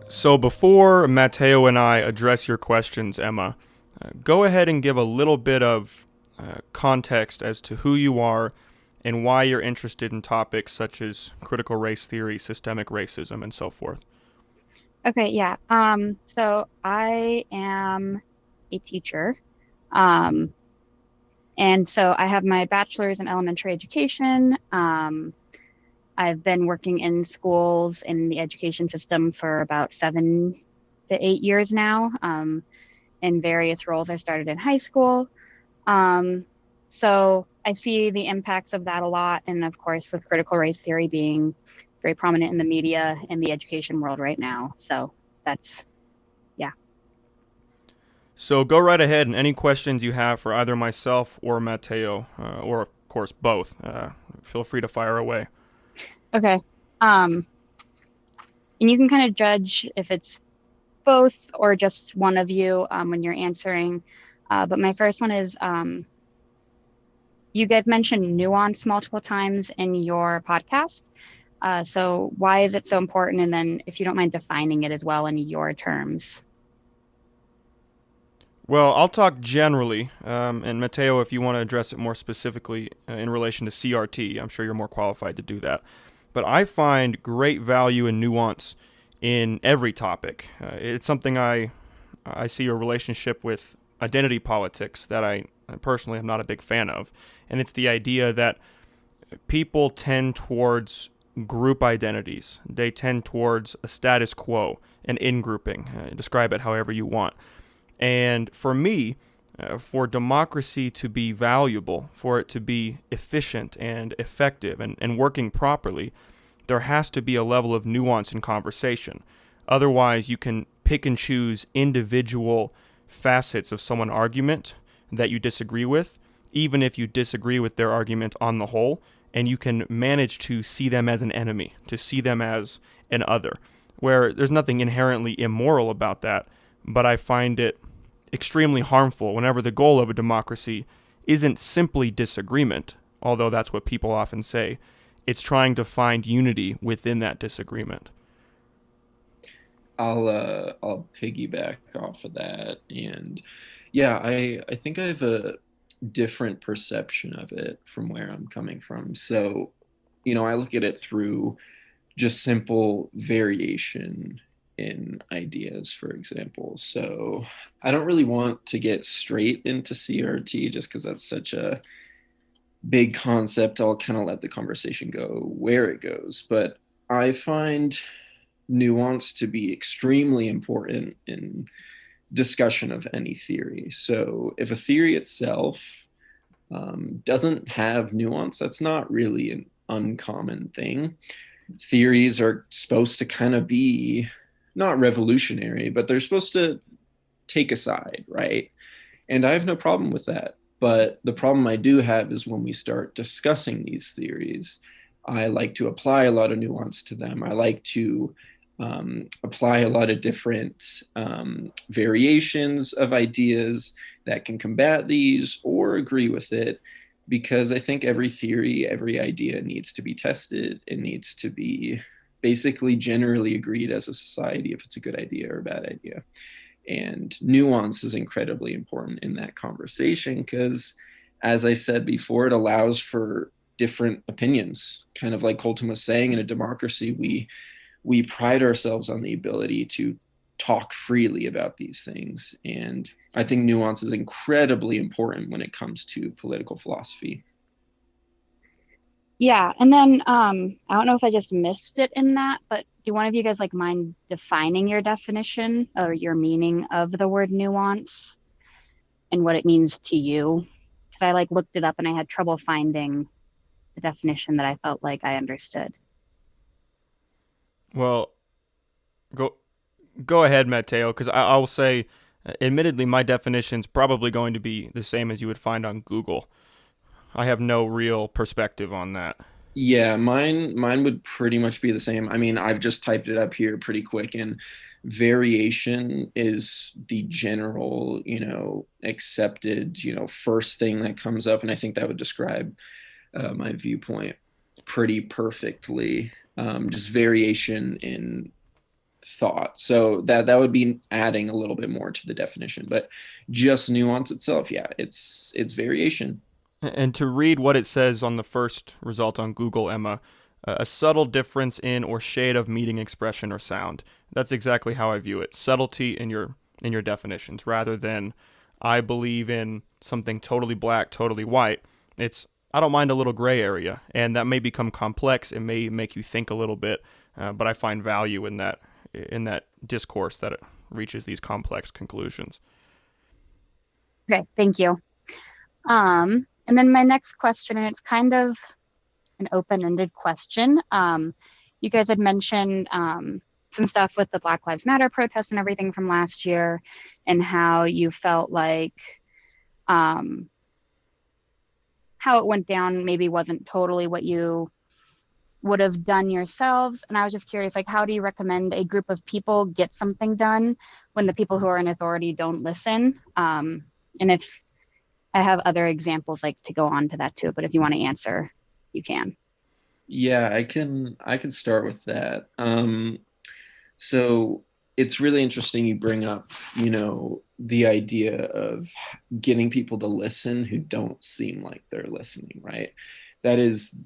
So before Matteo and I address your questions, Emma, go ahead and give a little bit of context as to who you are and why you're interested in topics such as critical race theory, systemic racism, and so forth. Okay, yeah. So I am a teacher. Um, and so I have my bachelor's in elementary education. I've been working in schools in the education system for about 7 to 8 years now, in various roles. I started in high school. Um, so I see the impacts of that a lot. And of course, with critical race theory being very prominent in the media and the education world right now. So that's, yeah. So go right ahead, and any questions you have for either myself or Matteo, or of course both, feel free to fire away. Okay. Um, and you can kind of judge if it's both or just one of you when you're answering. But my first one is you guys mentioned nuance multiple times in your podcast. So why is it so important? And then if you don't mind defining it as well in your terms. Well, I'll talk generally, and Matteo, if you want to address it more specifically in relation to CRT, I'm sure you're more qualified to do that. But I find great value and nuance in every topic. It's something I see a relationship with identity politics that I personally am not a big fan of, and it's the idea that people tend towards group identities. They tend towards a status quo, an in-grouping. Describe it however you want. And for me, for democracy to be valuable, for it to be efficient and effective and working properly, there has to be a level of nuance in conversation. Otherwise, you can pick and choose individual facets of someone's argument that you disagree with, even if you disagree with their argument on the whole, and you can manage to see them as an enemy, to see them as an other, where there's nothing inherently immoral about that, but I find it extremely harmful whenever the goal of a democracy isn't simply disagreement, although that's what people often say. It's trying to find unity within that disagreement. I'll piggyback off of that, and yeah, I think I have a different perception of it from where I'm coming from. So, I look at it through just simple variation in ideas, for example. So I don't really want to get straight into CRT just because that's such a big concept. I'll kind of let the conversation go where it goes. But I find nuance to be extremely important in discussion of any theory. So if a theory itself doesn't have nuance, that's not really an uncommon thing. Theories are supposed to kind of be not revolutionary, but they're supposed to take a side, right? And I have no problem with that. But the problem I do have is when we start discussing these theories, I like to apply a lot of nuance to them. I like to apply a lot of different variations of ideas that can combat these or agree with it, because I think every theory, every idea needs to be tested. It needs to be basically generally agreed as a society if it's a good idea or a bad idea. And nuance is incredibly important in that conversation because, as I said before, it allows for different opinions. Kind of like Colton was saying, in a democracy, we pride ourselves on the ability to talk freely about these things. And I think nuance is incredibly important when it comes to political philosophy. Yeah, and then I don't know if I just missed it in that, but do one of you guys like mind defining your definition or your meaning of the word nuance and what it means to you? Because I like looked it up and I had trouble finding the definition that I felt like I understood. Well, go go ahead, Matteo, because I will say, admittedly, my definition's probably going to be the same as you would find on Google. I have no real perspective on that. Yeah, mine would pretty much be the same. I mean, I've just typed it up here pretty quick, and variation is the general, accepted, first thing that comes up. And I think that would describe my viewpoint pretty perfectly. Just variation in thought. So that would be adding a little bit more to the definition, but just nuance itself, yeah, it's variation. And to read what it says on the first result on Google, Emma, a subtle difference in or shade of meaning, expression, or sound. That's exactly how I view it. Subtlety in your definitions, rather than I believe in something totally black, totally white. It's I don't mind a little gray area, and that may become complex. It may make you think a little bit, but I find value in that discourse that it reaches these complex conclusions. Okay, thank you. And then my next question, and it's kind of an open-ended question. You guys had mentioned some stuff with the Black Lives Matter protests and everything from last year, and how you felt like um, how it went down maybe wasn't totally what you would have done yourselves. And I was just curious, like, how do you recommend a group of people get something done when the people who are in authority don't listen? And if I have other examples like to go on to that too, but if you want to answer, you can. Yeah, I can start with that. So it's really interesting you bring up, the idea of getting people to listen who don't seem like they're listening, right? That is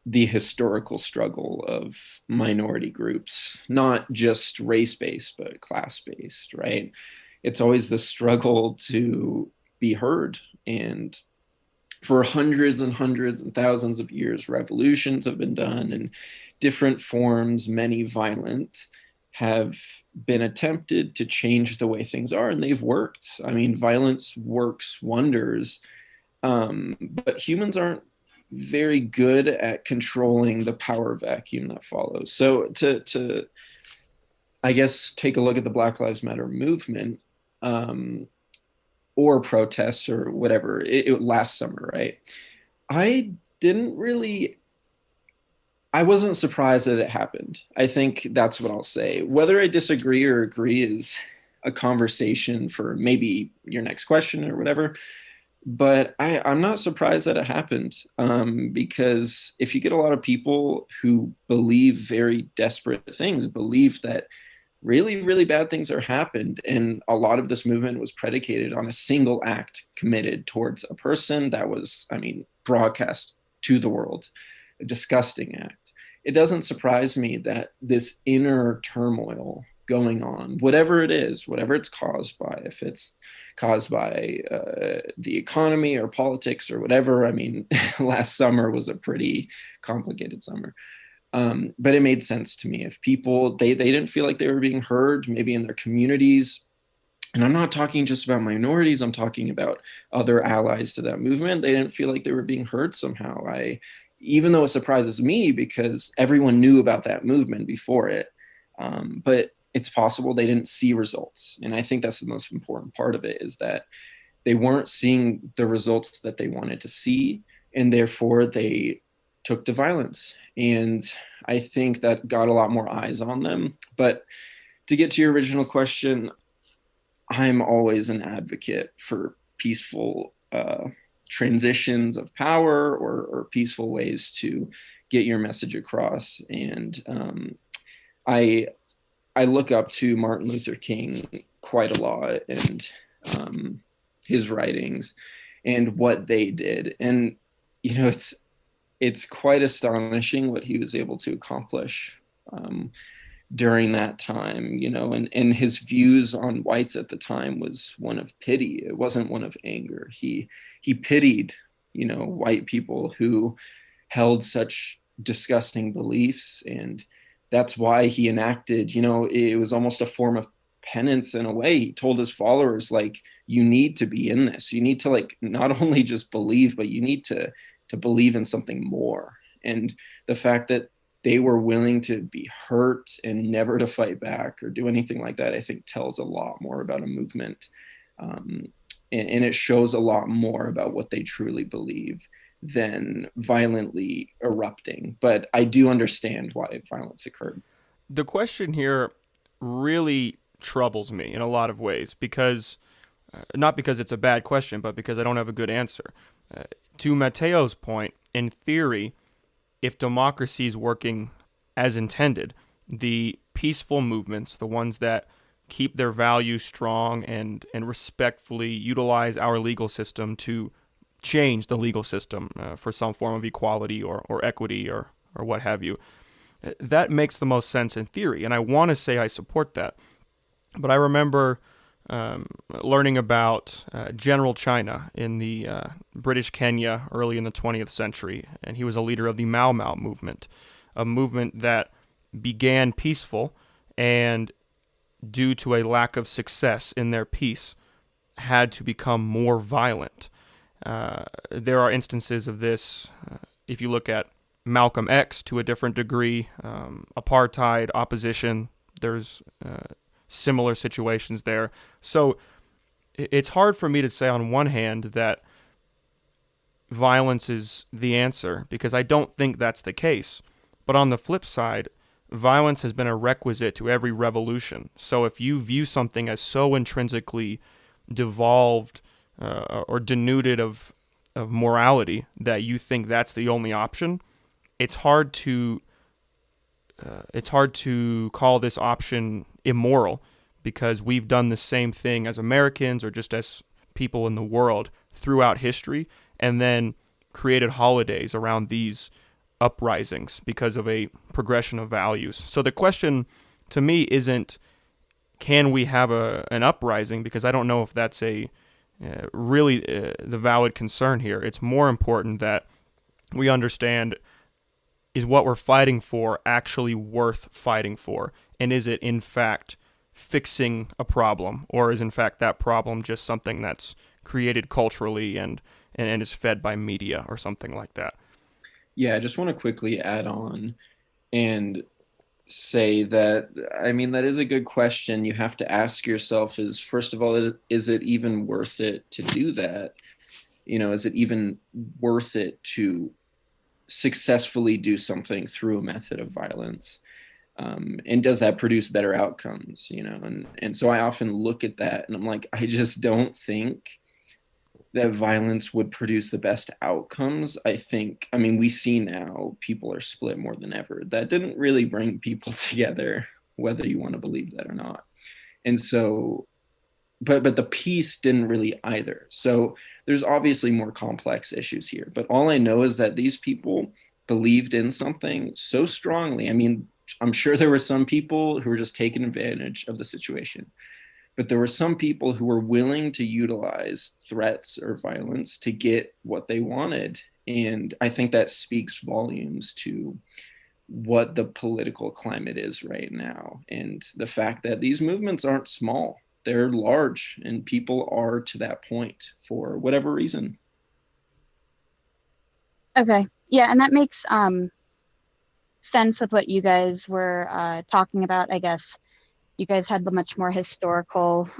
the historical struggle of minority groups, not just race based, but class based, right? It's always the struggle to be heard. And for hundreds and hundreds and thousands of years, revolutions have been done in different forms, many violent, have been attempted to change the way things are, and they've worked. I mean, violence works wonders, but humans aren't very good at controlling the power vacuum that follows. So to I guess take a look at the Black Lives Matter movement, um, or protests or whatever it last summer, right? I didn't really I wasn't surprised that it happened. I think that's what I'll say. Whether I disagree or agree is a conversation for maybe your next question or whatever. But I'm not surprised that it happened, because if you get a lot of people who believe very desperate things, believe that really, really bad things are happened, and a lot of this movement was predicated on a single act committed towards a person that was, I mean, broadcast to the world, a disgusting act. It doesn't surprise me that this inner turmoil going on, whatever it is, whatever it's caused by, if it's caused by the economy or politics or whatever. I mean, last summer was a pretty complicated summer. But it made sense to me. If people they didn't feel like they were being heard, maybe in their communities, and I'm not talking just about minorities, I'm talking about other allies to that movement. They didn't feel like they were being heard somehow. Even though it surprises me because everyone knew about that movement before it, but it's possible they didn't see results. And I think that's the most important part of it, is that they weren't seeing the results that they wanted to see, and therefore they took to violence. And I think that got a lot more eyes on them. But to get to your original question, I'm always an advocate for peaceful transitions of power, or peaceful ways to get your message across. And I I look up to Martin Luther King quite a lot, and his writings and what they did. And it's quite astonishing what he was able to accomplish during that time, and his views on whites at the time was one of pity. It wasn't one of anger. He pitied, white people who held such disgusting beliefs. And that's why he enacted, it was almost a form of penance in a way. He told his followers, like, you need to be in this. You need to, like, not only just believe, but you need to believe in something more. And the fact that they were willing to be hurt and never to fight back or do anything like that, I think tells a lot more about a movement. And it shows a lot more about what they truly believe than violently erupting. But I do understand why violence occurred. The question here really troubles me in a lot of ways because not because it's a bad question, but because I don't have a good answer. Uh, to Matteo's point, in theory, if democracy is working as intended, the peaceful movements, the ones that keep their values strong and respectfully utilize our legal system to change the legal system for some form of equality or equity or what have you, that makes the most sense in theory. And I want to say I support that. But I remember learning about General China in the British Kenya early in the 20th century, and he was a leader of the Mau Mau movement, a movement that began peaceful and, due to a lack of success in their peace, had to become more violent. There are instances of this if you look at Malcolm X to a different degree, apartheid, opposition, there's similar situations there. So it's hard for me to say on one hand that violence is the answer because I don't think that's the case. But on the flip side, violence has been a requisite to every revolution. So if you view something as so intrinsically devolved or denuded of morality that you think that's the only option, it's hard to call this option immoral because we've done the same thing as Americans or just as people in the world throughout history and then created holidays around these uprisings because of a progression of values. So the question to me isn't can we have an uprising, because I don't know if that's really the valid concern here. It's more important that we understand, is what we're fighting for actually worth fighting for? And is it in fact fixing a problem, or is in fact that problem just something that's created culturally and is fed by media or something like that? Yeah, I just want to quickly add on and say that, I mean, that is a good question. You have to ask yourself is, first of all, is it even worth it to do that? You know, is it even worth it to successfully do something through a method of violence? And does that produce better outcomes? You know, and so I often look at that and I'm like, I just don't think that violence would produce the best outcomes. I think, I mean, we see now people are split more than ever. That didn't really bring people together, whether you want to believe that or not. And so, but the peace didn't really either. So there's obviously more complex issues here. But all I know is that these people believed in something so strongly. I mean, I'm sure there were some people who were just taking advantage of the situation. But there were some people who were willing to utilize threats or violence to get what they wanted. And I think that speaks volumes to what the political climate is right now. And the fact that these movements aren't small, they're large, and people are to that point for whatever reason. Okay. Yeah, and that makes sense with what you guys were talking about. I guess you guys had the much more historical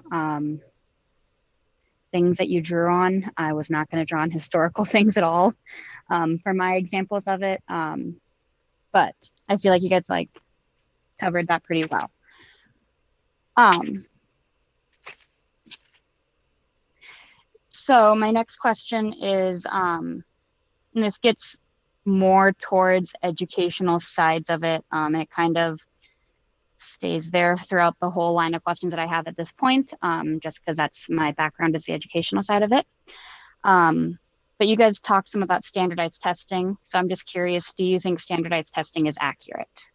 things that you drew on. I was not going to draw on historical things at all for my examples of it. But I feel like you guys like covered that pretty well. So my next question is, and this gets more towards educational sides of it. It kind of stays there throughout the whole line of questions that I have at this point, just because that's my background is the educational side of it. But you guys talked some about standardized testing. So I'm just curious, do you think standardized testing is accurate?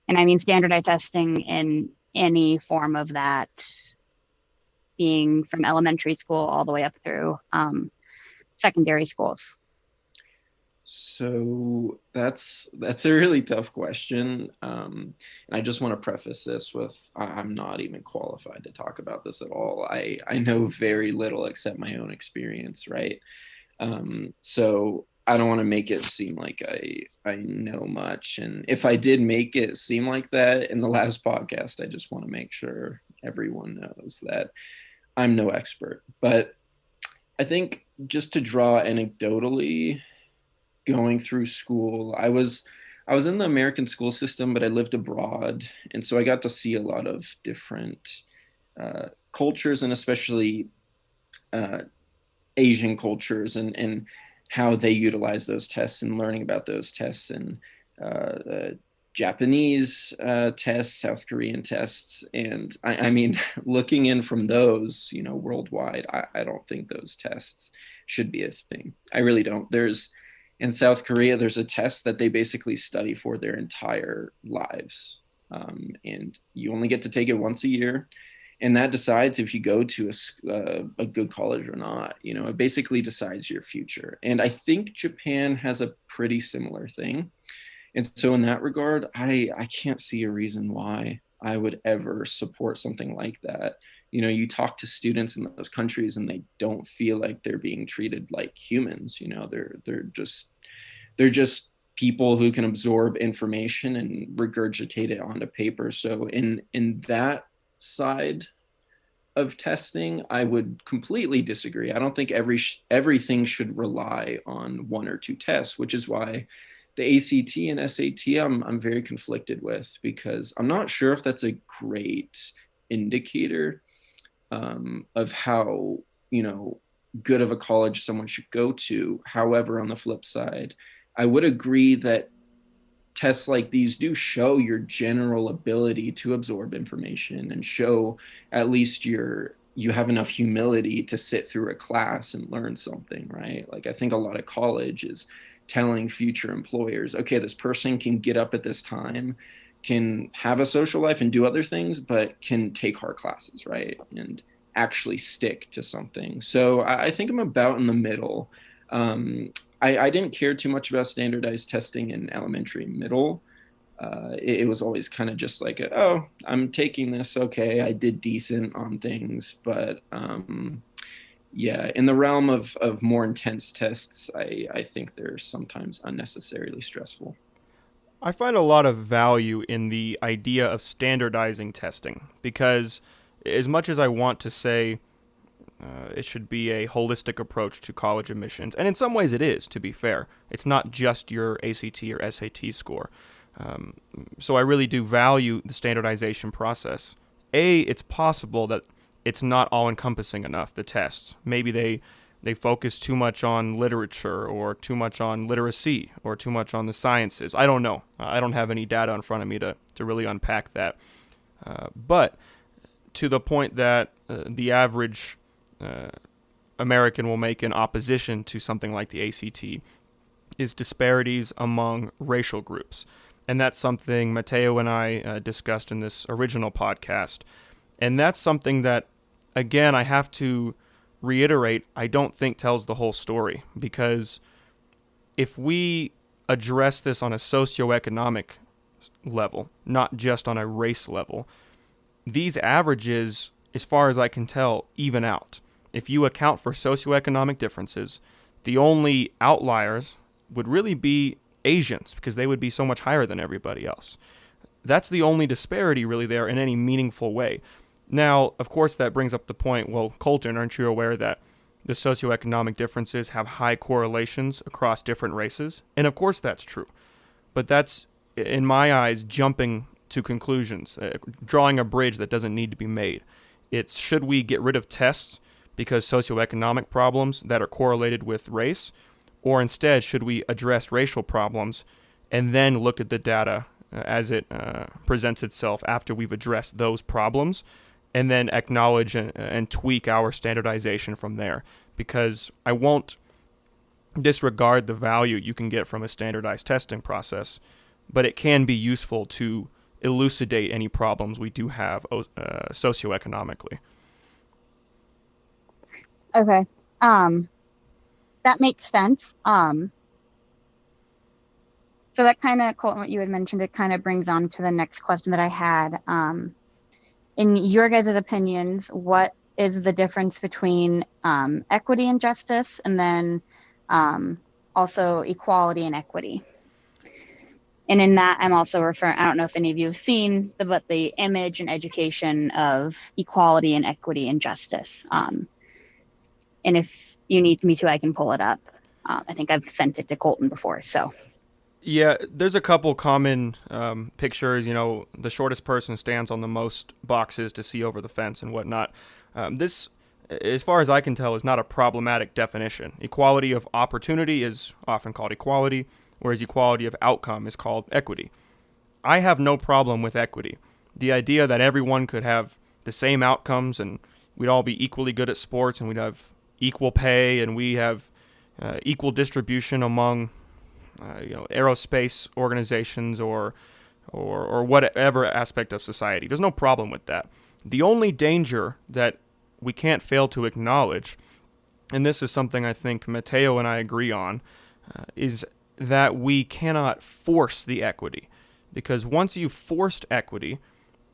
And I mean standardized testing in any form of that, being from elementary school all the way up through secondary schools. So that's a really tough question, and I just want to preface this with I'm not even qualified to talk about this at all. I know very little except my own experience, right? So I don't want to make it seem like I know much, and if I did make it seem like that in the last podcast, I just want to make sure everyone knows that I'm no expert. But I think just to draw anecdotally, going through school, I was I was in the American school system, but I lived abroad, and so I got to see a lot of different cultures, and especially uh, Asian cultures, and how they utilize those tests, and learning about those tests, and Japanese tests, South Korean tests, and I mean, looking in from those, worldwide, I don't think those tests should be a thing. I really don't. There's In South Korea, there's a test that they basically study for their entire lives, and you only get to take it once a year, and that decides if you go to a good college or not. It basically decides your future. And I think Japan has a pretty similar thing. And so in that regard, I can't see a reason why I would ever support something like that. You talk to students in those countries and they don't feel like they're being treated like humans. They're just people who can absorb information and regurgitate it onto paper. So in that side of testing, I would completely disagree. I don't think everything should rely on one or two tests, which is why the ACT and SAT I'm very conflicted with, because I'm not sure if that's a great indicator of how good of a college someone should go to. However, on the flip side, I would agree that tests like these do show your general ability to absorb information, and show at least you have enough humility to sit through a class and learn something, right? Like, I think a lot of college is telling future employers, okay, this person can get up at this time, can have a social life and do other things, but can take hard classes, right? And actually stick to something. So I think I'm about in the middle. I didn't care too much about standardized testing in elementary and middle. It was always kind of just like, oh, I'm taking this. Okay, I did decent on things. But yeah, in the realm of more intense tests, I think they're sometimes unnecessarily stressful. I find a lot of value in the idea of standardizing testing because, as much as I want to say it should be a holistic approach to college admissions, and in some ways it is, to be fair. It's not just your ACT or SAT score. Um, so I really do value the standardization process. It's possible that it's not all-encompassing enough, the tests. Maybe they focus too much on literature or too much on literacy or too much on the sciences. I don't know. I don't have any data in front of me to really unpack that. But to the point that the average American will make in opposition to something like the ACT is disparities among racial groups. And that's something Matteo and I discussed in this original podcast. And that's something that, again, I have to reiterate, I don't think tells the whole story. Because if we address this on a socioeconomic level, not just on a race level, these averages, as far as I can tell, even out. If you account for socioeconomic differences, the only outliers would really be Asians, because they would be so much higher than everybody else. That's the only disparity really there in any meaningful way. Now, of course, that brings up the point, well, Colton, aren't you aware that the socioeconomic differences have high correlations across different races? And of course that's true. But that's, in my eyes, jumping to conclusions, drawing a bridge that doesn't need to be made. It's, should we get rid of tests because socioeconomic problems that are correlated with race, or instead should we address racial problems and then look at the data as it presents itself after we've addressed those problems, and then acknowledge and tweak our standardization from there? Because I won't disregard the value you can get from a standardized testing process, but it can be useful to elucidate any problems we do have socioeconomically. Okay. That makes sense. So that kind of, Colton, what you had mentioned, it kind of brings on to the next question that I had. In your guys' opinions, what is the difference between equity and justice, and then also equality and equity? And in that, I'm also referring, I don't know if any of you have seen, but the image and education of equality and equity and justice. And if you need me to, I can pull it up. I think I've sent it to Colton before, so. Yeah, there's a couple common pictures. You know, the shortest person stands on the most boxes to see over the fence and whatnot. This, as far as I can tell, is not a problematic definition. Equality of opportunity is often called equality, whereas equality of outcome is called equity. I have no problem with equity. The idea that everyone could have the same outcomes and we'd all be equally good at sports and we'd have equal pay and we have equal distribution among aerospace organizations or whatever aspect of society. There's no problem with that. The only danger that we can't fail to acknowledge, and this is something I think Matteo and I agree on, is that we cannot force the equity. Because once you've forced equity,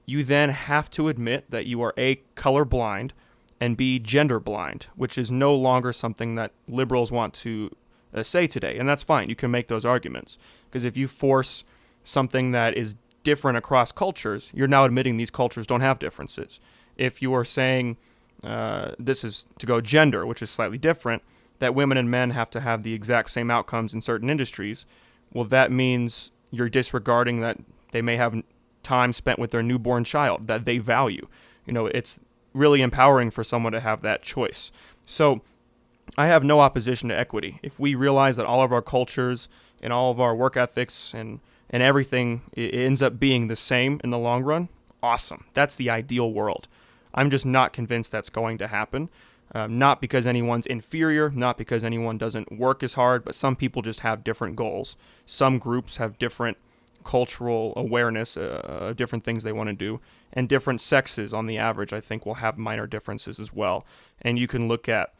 you then have to admit that you are A, colorblind, and B, gender blind, which is no longer something that liberals want to say today. And that's fine. You can make those arguments. Because if you force something that is different across cultures, you're now admitting these cultures don't have differences. If you are saying this is to go gender, which is slightly different, that women and men have to have the exact same outcomes in certain industries, well, that means you're disregarding that they may have time spent with their newborn child that they value. You know, it's really empowering for someone to have that choice. So I have no opposition to equity. If we realize that all of our cultures and all of our work ethics and everything ends up being the same in the long run, awesome. That's the ideal world. I'm just not convinced that's going to happen. Not because anyone's inferior, not because anyone doesn't work as hard, but some people just have different goals. Some groups have different cultural awareness, different things they want to do, and different sexes on the average, I think, will have minor differences as well. And you can look at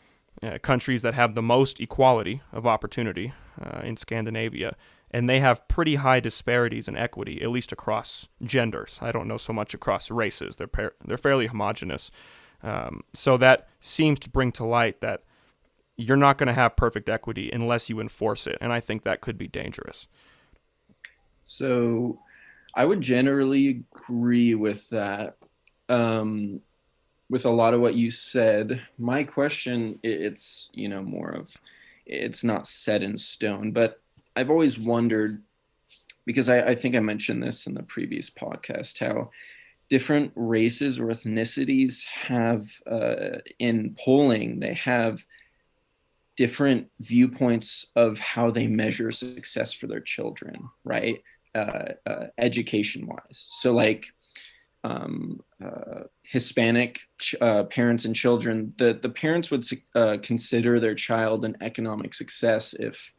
countries that have the most equality of opportunity in Scandinavia, and they have pretty high disparities in equity, at least across genders. I don't know so much across races. They're fairly homogenous. So that seems to bring to light that you're not going to have perfect equity unless you enforce it, and I think that could be dangerous. So I would generally agree with that. Um, with a lot of what you said. My question, it's, more of, it's not set in stone, but I've always wondered, because I think I mentioned this in the previous podcast, how different races or ethnicities have, in polling, they have different viewpoints of how they measure success for their children, right? Education wise. So, like, Hispanic parents and children, the parents would consider their child an economic success if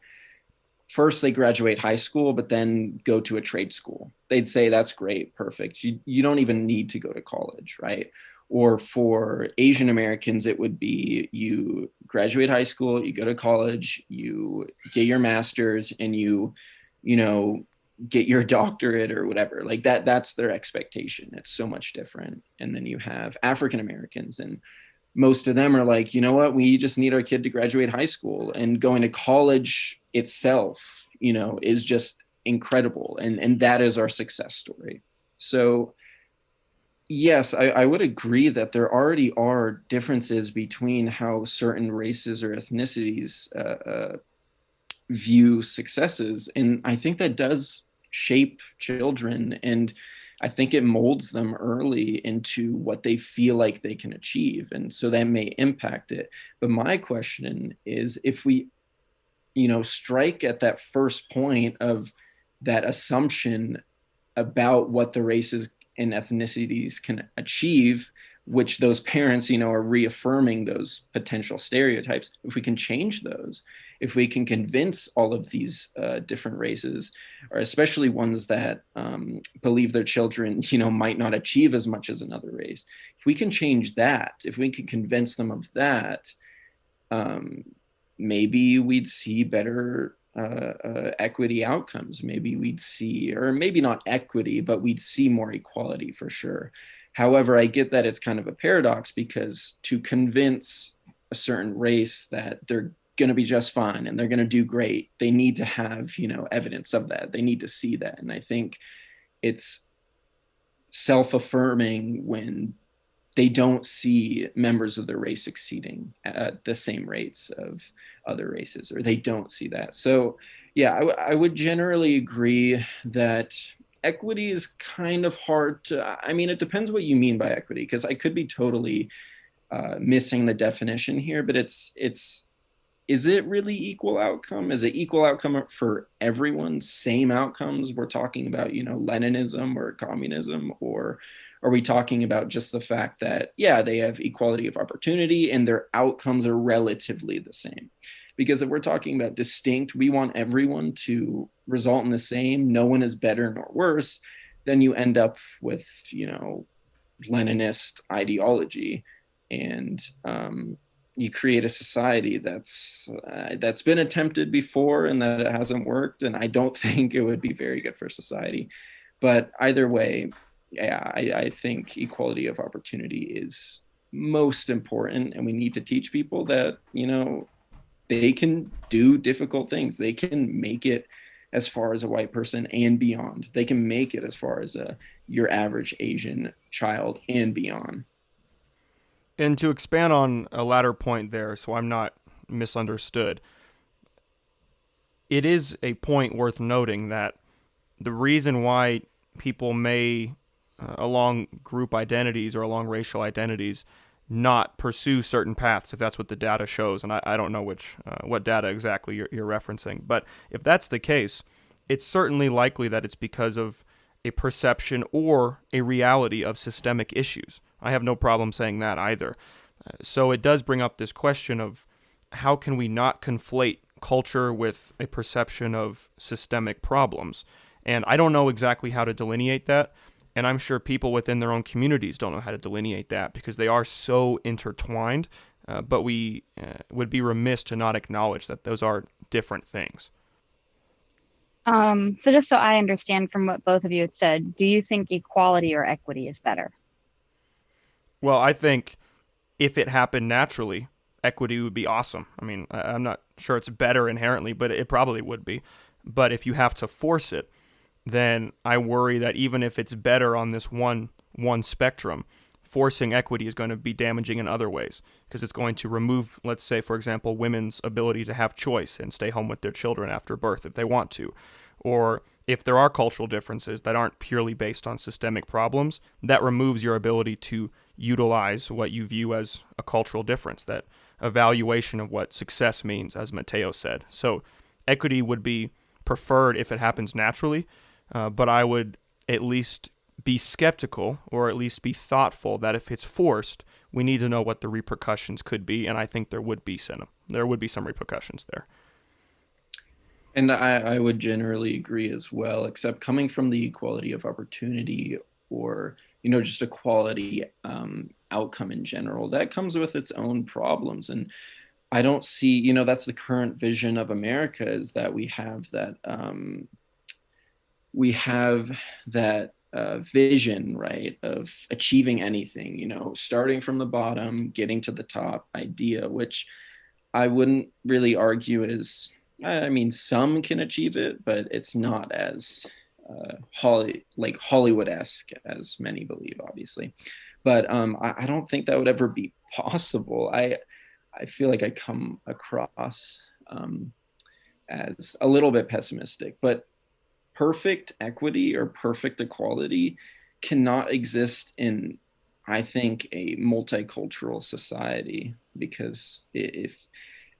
first they graduate high school, but then go to a trade school. They'd say that's great, perfect. You don't even need to go to college, right? Or for Asian Americans, it would be you graduate high school, you go to college, you get your master's, and you know, get your doctorate or whatever. Like that's their expectation. It's so much different. And then you have African Americans, and most of them are like, you know what, we just need our kid to graduate high school, and going to college itself, is just incredible. And that is our success story. So yes, I would agree that there already are differences between how certain races or ethnicities view successes. And I think that does shape children. And I think it molds them early into what they feel like they can achieve. And so that may impact it. But my question is, if we, strike at that first point of that assumption about what the races and ethnicities can achieve, which those parents, are reaffirming those potential stereotypes. If we can change those, if we can convince all of these different races, or especially ones that believe their children, might not achieve as much as another race, if we can change that, if we can convince them of that, maybe we'd see better equity outcomes. Maybe we'd see, or maybe not equity, but we'd see more equality for sure. However, I get that it's kind of a paradox, because to convince a certain race that they're going to be just fine and they're going to do great, they need to have, evidence of that. They need to see that. And I think it's self-affirming when they don't see members of their race succeeding at the same rates of other races, or they don't see that. So Yeah, I would generally agree that equity is kind of hard to, I mean, it depends what you mean by equity, because I could be totally missing the definition here, but is it really equal outcome? Is it equal outcome for everyone? Same outcomes? We're talking about, Leninism or communism, or are we talking about just the fact that, yeah, they have equality of opportunity and their outcomes are relatively the same? Because if we're talking about distinct, we want everyone to result in the same, no one is better nor worse, then you end up with, Leninist ideology. And you create a society that's been attempted before and that it hasn't worked, and I don't think it would be very good for society. But either way, yeah, I think equality of opportunity is most important, and we need to teach people that they can do difficult things. They can make it as far as a white person and beyond. They can make it as far as your average Asian child and beyond. And to expand on a latter point there, so I'm not misunderstood, it is a point worth noting that the reason why people may, along group identities or along racial identities, not pursue certain paths if that's what the data shows, and I don't know what data exactly you're referencing, but if that's the case, it's certainly likely that it's because of a perception or a reality of systemic issues. I have no problem saying that either. So it does bring up this question of how can we not conflate culture with a perception of systemic problems? And I don't know exactly how to delineate that. And I'm sure people within their own communities don't know how to delineate that because they are so intertwined. But we would be remiss to not acknowledge that those are different things. So just so I understand from what both of you had said, do you think equality or equity is better? Well, I think if it happened naturally, equity would be awesome. I mean, I'm not sure it's better inherently, but it probably would be. But if you have to force it, then I worry that even if it's better on this one spectrum, forcing equity is going to be damaging in other ways because it's going to remove, let's say, for example, women's ability to have choice and stay home with their children after birth if they want to. Or if there are cultural differences that aren't purely based on systemic problems, that removes your ability to utilize what you view as a cultural difference, that evaluation of what success means, as Matteo said. So equity would be preferred if it happens naturally, but I would at least be skeptical or at least be thoughtful that if it's forced, we need to know what the repercussions could be, and I think there would be some repercussions there. And I would generally agree as well, except coming from the equality of opportunity, or just equality outcome in general, that comes with its own problems. And I don't see, that's the current vision of America, is that we have that vision, right, of achieving anything, starting from the bottom, getting to the top idea, which I wouldn't really argue is, I mean, some can achieve it, but it's not as Hollywood-esque as many believe, obviously. But I don't think that would ever be possible. I feel like I come across as a little bit pessimistic, but perfect equity or perfect equality cannot exist in, I think, a multicultural society, because if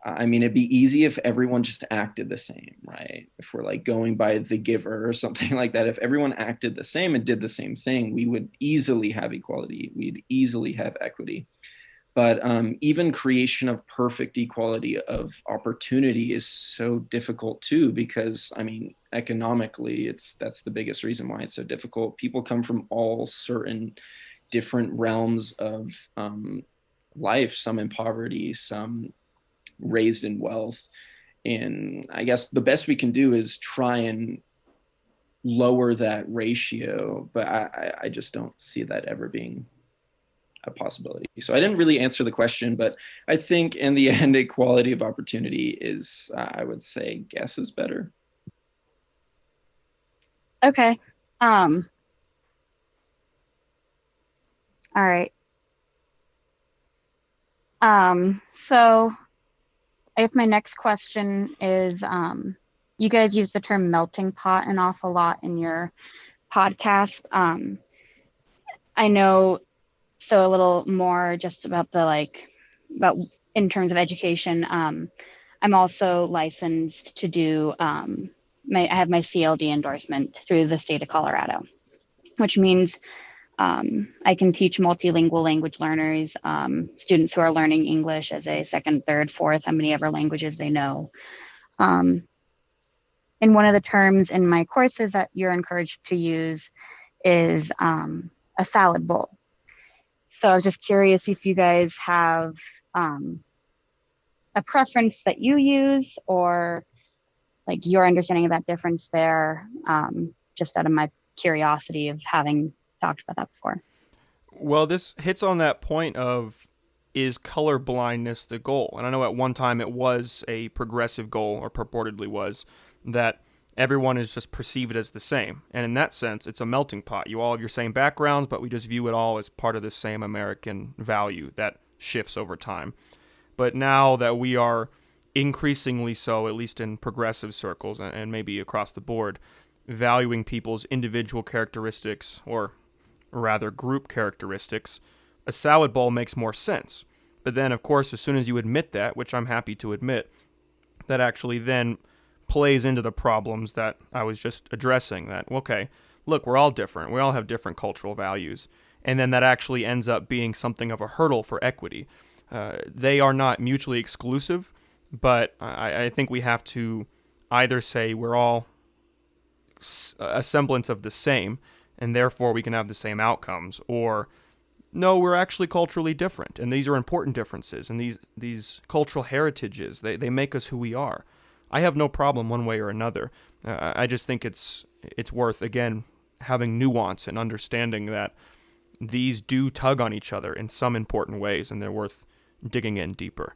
I mean, it'd be easy if everyone just acted the same, right? If we're like going by The Giver or something like that, if everyone acted the same and did the same thing, we would easily have equality. We'd easily have equity. But even creation of perfect equality of opportunity is so difficult too, because I mean, economically, that's the biggest reason why it's so difficult. People come from all certain different realms of life, some in poverty, some raised in wealth. And I guess the best we can do is try and lower that ratio, but I just don't see that ever being a possibility. So I didn't really answer the question, but I think in the end, equality of opportunity is, I would say, guess is better. Okay. Um, all right. So I guess my next question is, you guys use the term melting pot an awful lot in your podcast. I know, so a little more just about the like about in terms of education. I'm also licensed to do I have my CLD endorsement through the state of Colorado, which means I can teach multilingual language learners, students who are learning English as a second, third, fourth, how many ever languages they know. Um, and one of the terms in my courses that you're encouraged to use is a salad bowl. So I was just curious if you guys have um, a preference that you use or like your understanding of that difference there, just out of my curiosity of having talked about that before. Well, this hits on that point of, is color blindness the goal? And I know at one time it was a progressive goal, or purportedly was, that everyone is just perceived as the same. And in that sense, it's a melting pot. You all have your same backgrounds, but we just view it all as part of the same American value that shifts over time. But now that we are increasingly so, at least in progressive circles and maybe across the board, valuing people's individual characteristics, or rather group characteristics, a salad bowl makes more sense. But then, of course, as soon as you admit that, which I'm happy to admit, that actually then plays into the problems that I was just addressing. That, okay, look, we're all different. We all have different cultural values. And then that actually ends up being something of a hurdle for equity. They are not mutually exclusive, but I think we have to either say we're all a semblance of the same, and therefore we can have the same outcomes, or no, we're actually culturally different, and these are important differences, and these cultural heritages, they make us who we are. I have no problem one way or another. I just think it's worth, again, having nuance and understanding that these do tug on each other in some important ways, and they're worth digging in deeper.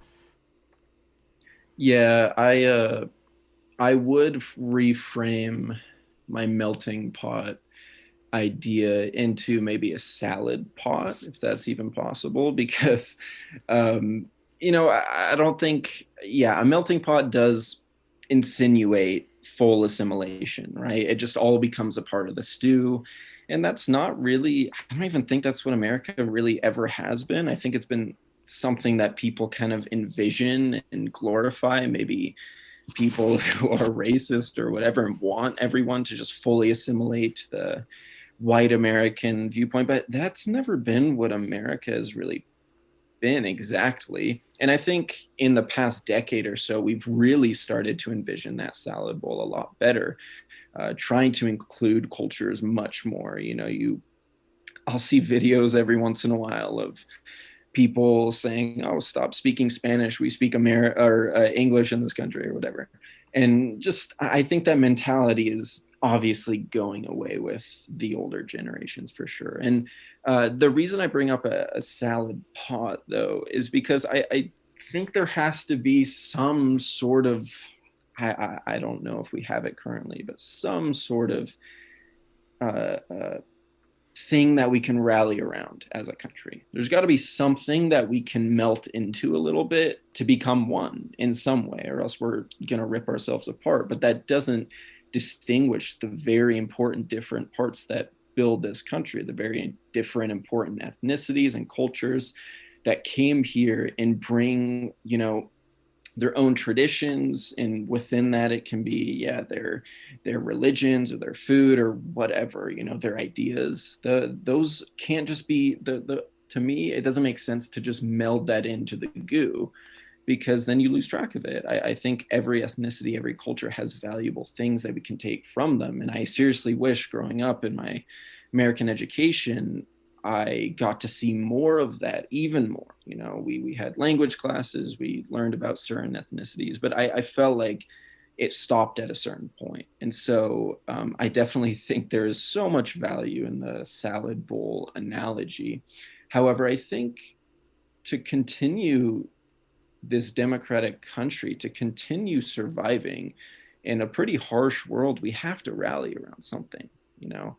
Yeah, I would reframe my melting pot idea into maybe a salad pot, if that's even possible, because I don't think, yeah, a melting pot does insinuate full assimilation, right? It just all becomes a part of the stew. And that's not really, I don't even think that's what America really ever has been. I think it's been something that people kind of envision and glorify, maybe people who are racist or whatever and want everyone to just fully assimilate the white American viewpoint, but that's never been what America has really been exactly. And I think in the past decade or so, we've really started to envision that salad bowl a lot better, trying to include cultures much more. I'll see videos every once in a while of people saying, "Oh, stop speaking Spanish. We speak English in this country," or whatever. And just, I think that mentality is obviously going away with the older generations for sure. And the reason I bring up a salad pot, though, is because I think there has to be some sort of, I don't know if we have it currently, but some sort of uh, uh, thing that we can rally around as a country. There's got to be something that we can melt into a little bit to become one in some way, or else we're going to rip ourselves apart. But that doesn't distinguish the very important different parts that build this country, the very different important ethnicities and cultures that came here and bring, their own traditions, and within that it can be, yeah, their religions or their food or whatever, their ideas. Those can't just be the to me, it doesn't make sense to just meld that into the goo, because then you lose track of it. I think every ethnicity, every culture has valuable things that we can take from them, and I seriously wish growing up in my American education I got to see more of that, even more. We had language classes, we learned about certain ethnicities, but I felt like it stopped at a certain point. And so I definitely think there is so much value in the salad bowl analogy. However, I think to continue this democratic country, to continue surviving in a pretty harsh world, we have to rally around something, you know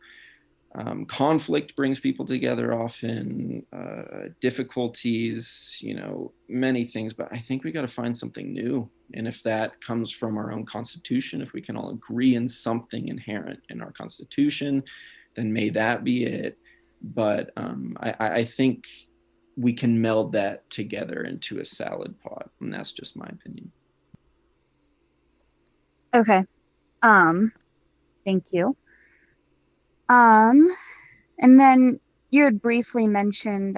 Conflict brings people together often, difficulties, many things. But I think we got to find something new. And if that comes from our own Constitution, if we can all agree in something inherent in our Constitution, then may that be it. But I think we can meld that together into a salad pot. And that's just my opinion. Okay. Um, Thank you. Um, and then you had briefly mentioned,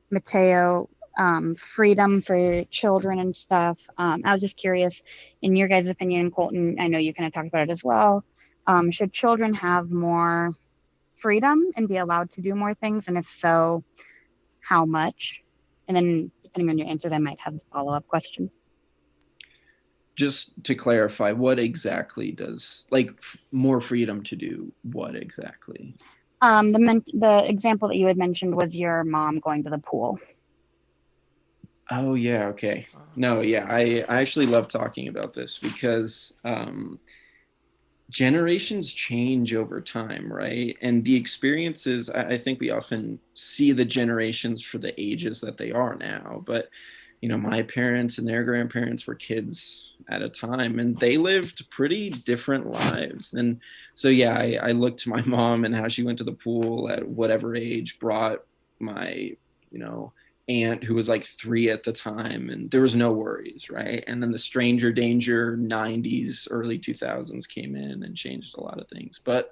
Matteo, freedom for children and stuff. I was just curious, in your guys' opinion, Colton, I know you kind of talked about it as well. Should children have more freedom and be allowed to do more things? And if so, how much? And then depending on your answer, I might have a follow-up question. Just to clarify, what exactly does, like, more freedom to do what exactly? The example that you had mentioned was your mom going to the pool. Oh yeah, okay. No, yeah, I actually love talking about this because generations change over time, right? And the experiences, I think we often see the generations for the ages that they are now. But, my parents and their grandparents were kids at a time and they lived pretty different lives. And so, yeah, I looked to my mom and how she went to the pool at whatever age, brought my, you know, aunt who was like 3 at the time, and there was no worries, right? And then the stranger danger 90s, early 2000s came in and changed a lot of things. But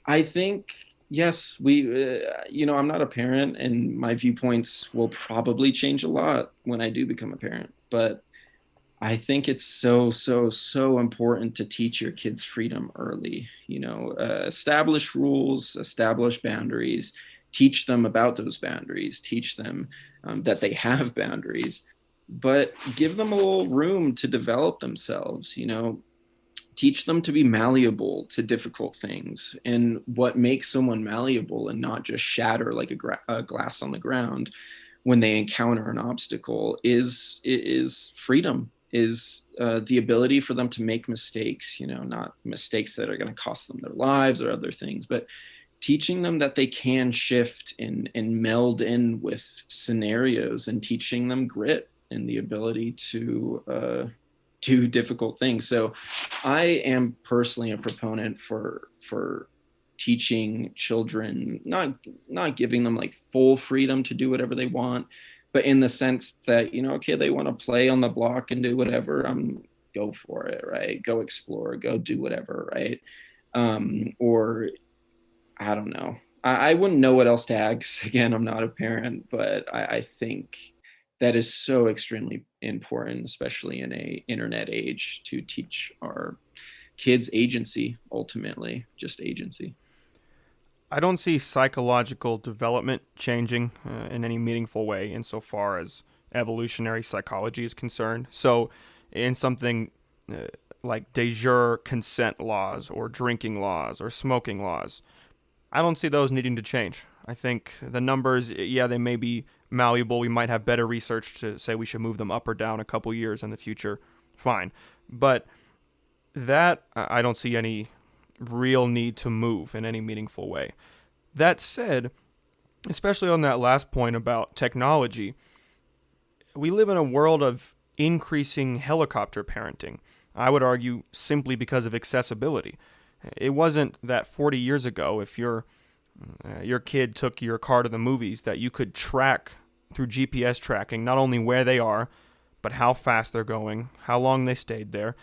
I think, yes, I'm not a parent, and my viewpoints will probably change a lot when I do become a parent. But I think it's so, so, so important to teach your kids freedom early. Establish rules, establish boundaries, teach them about those boundaries, teach them that they have boundaries, but give them a little room to develop themselves. Teach them to be malleable to difficult things. And what makes someone malleable and not just shatter like a glass on the ground when they encounter an obstacle is freedom, is the ability for them to make mistakes, not mistakes that are going to cost them their lives or other things, but teaching them that they can shift and meld in with scenarios, and teaching them grit and the ability to do difficult things. So I am personally a proponent for teaching children, not giving them like full freedom to do whatever they want, but in the sense that, okay, they want to play on the block and do whatever, go for it, right? Go explore, go do whatever, right? Or I don't know. I wouldn't know what else to add because, again, I'm not a parent, but I think that is so extremely important, especially in a internet age, to teach our kids agency, ultimately, just agency. I don't see psychological development changing in any meaningful way insofar as evolutionary psychology is concerned. So, in something like de jure consent laws or drinking laws or smoking laws, I don't see those needing to change. I think the numbers, yeah, they may be malleable. We might have better research to say we should move them up or down a couple years in the future. Fine. But that, I don't see any real need to move in any meaningful way. That said, especially on that last point about technology, we live in a world of increasing helicopter parenting. I would argue simply because of accessibility. It wasn't that 40 years ago, if your kid took your car to the movies, that you could track through GPS tracking not only where they are, but how fast they're going, how long they stayed there.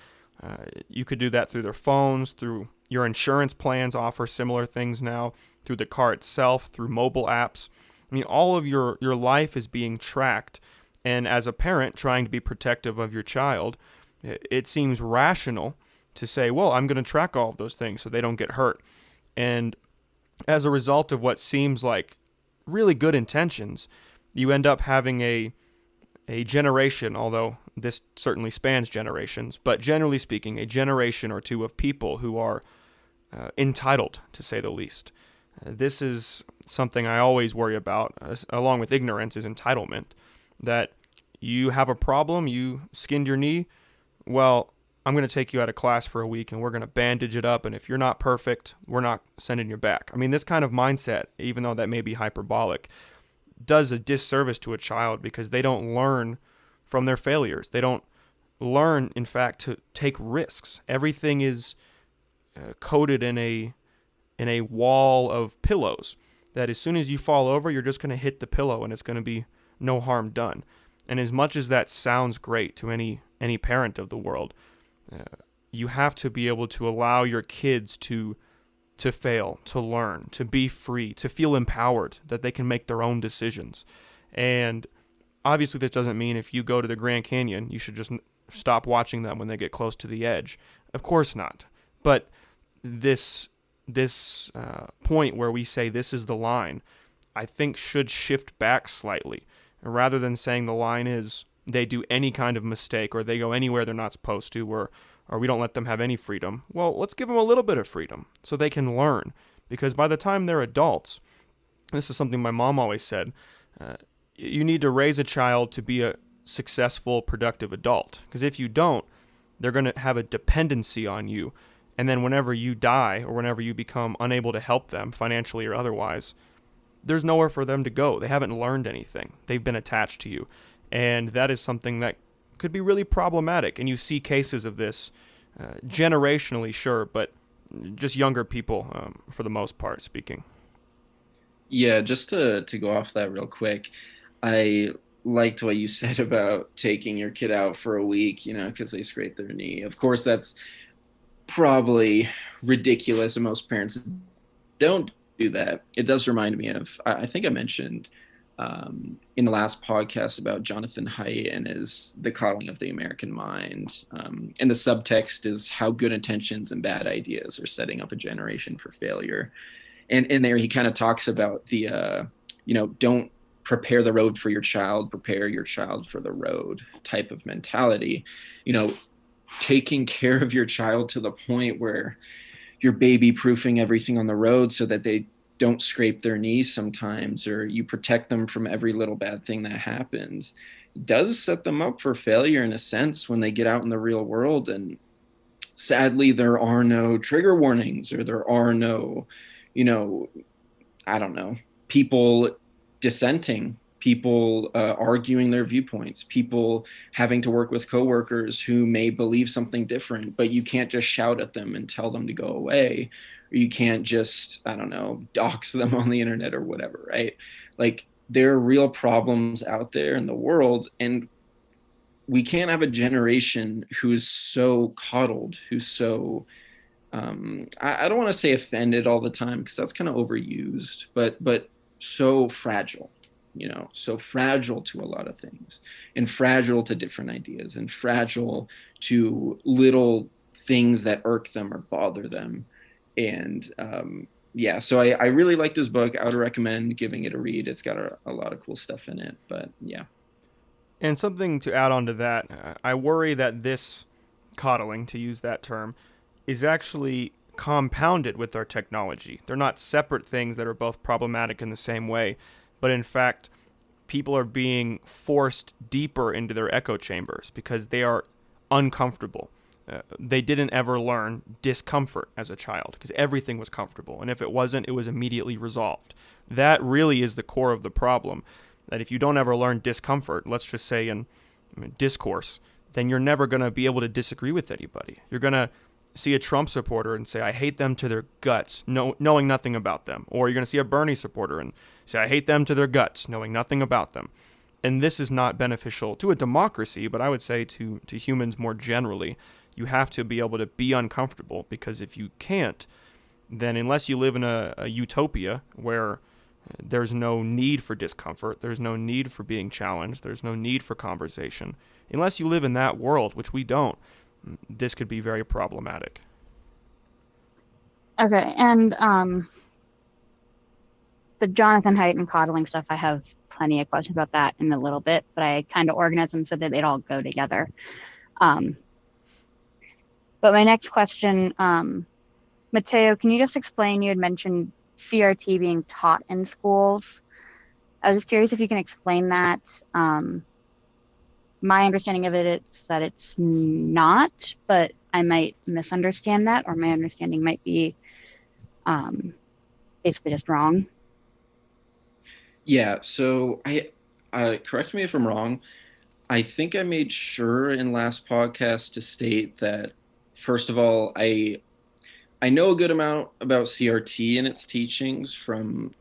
You could do that through their phones, through your insurance plans offer similar things now, through the car itself, through mobile apps. I mean, all of your life is being tracked. And as a parent trying to be protective of your child, it seems rational to say, well, I'm going to track all of those things so they don't get hurt. And as a result of what seems like really good intentions, you end up having a generation, although this certainly spans generations, but generally speaking, a generation or two of people who are entitled, to say the least. This is something I always worry about, along with ignorance, is entitlement. That you have a problem, you skinned your knee, well, I'm going to take you out of class for a week and we're going to bandage it up. And if you're not perfect, we're not sending you back. I mean, this kind of mindset, even though that may be hyperbolic, does a disservice to a child because they don't learn from their failures. They don't learn, in fact, to take risks. Everything is coated in a wall of pillows that as soon as you fall over, you're just going to hit the pillow and it's going to be no harm done. And as much as that sounds great to any parent of the world, you have to be able to allow your kids to fail, to learn, to be free, to feel empowered, that they can make their own decisions. And obviously this doesn't mean if you go to the Grand Canyon, you should just stop watching them when they get close to the edge. Of course not. But this point where we say this is the line, I think should shift back slightly. Rather than saying the line is they do any kind of mistake or they go anywhere they're not supposed to or we don't let them have any freedom. Well, let's give them a little bit of freedom so they can learn. Because by the time they're adults, this is something my mom always said, you need to raise a child to be a successful, productive adult. Because if you don't, they're going to have a dependency on you. And then whenever you die or whenever you become unable to help them financially or otherwise, there's nowhere for them to go. They haven't learned anything. They've been attached to you. And that is something that could be really problematic. And you see cases of this generationally, sure, but just younger people for the most part speaking. Yeah, just to go off that real quick, I liked what you said about taking your kid out for a week, because they scraped their knee. Of course, that's probably ridiculous, and most parents don't do that. It does remind me of, I think I mentioned in the last podcast about Jonathan Haidt and The Coddling of the American Mind. And the subtext is how good intentions and bad ideas are setting up a generation for failure. And in there, he kind of talks about the, don't prepare the road for your child, prepare your child for the road type of mentality. Taking care of your child to the point where you're baby proofing everything on the road so that they don't scrape their knees sometimes, or you protect them from every little bad thing that happens, does set them up for failure in a sense when they get out in the real world. And sadly, there are no trigger warnings, or there are no, I don't know, people dissenting, people arguing their viewpoints, people having to work with coworkers who may believe something different, but you can't just shout at them and tell them to go away. Or you can't just, I don't know, dox them on the internet or whatever, right? Like, there are real problems out there in the world, and we can't have a generation who's so coddled, who's so, I don't want to say offended all the time because that's kind of overused, but so fragile. So fragile to a lot of things, and fragile to different ideas, and fragile to little things that irk them or bother them. And so I really like this book. I would recommend giving it a read. It's got a lot of cool stuff in it, but yeah. And something to add on to that, I worry that this coddling, to use that term, is actually compounded with our technology. They're not separate things that are both problematic in the same way. But in fact, people are being forced deeper into their echo chambers because they are uncomfortable. They didn't ever learn discomfort as a child because everything was comfortable. And if it wasn't, it was immediately resolved. That really is the core of the problem. That if you don't ever learn discomfort, let's just say in discourse, then you're never going to be able to disagree with anybody. You're going to see a Trump supporter and say, I hate them to their guts, knowing nothing about them. Or you're going to see a Bernie supporter and say, I hate them to their guts, knowing nothing about them. And this is not beneficial to a democracy, but I would say to humans more generally. You have to be able to be uncomfortable, because if you can't, then unless you live in a utopia where there's no need for discomfort, there's no need for being challenged, there's no need for conversation. Unless you live in that world, which we don't, this could be very problematic. Okay, and the Jonathan Haidt and coddling stuff, I have plenty of questions about that in a little bit, but I kind of organized them so that they'd all go together. But my next question, Matteo, can you just explain, you had mentioned CRT being taught in schools. I was just curious if you can explain that. my understanding of it is that it's not, but I might misunderstand that, or my understanding might be um, basically just wrong. Yeah, so correct me if I'm wrong. I think I made sure in last podcast to state that first of all, I know a good amount about CRT and its teachings from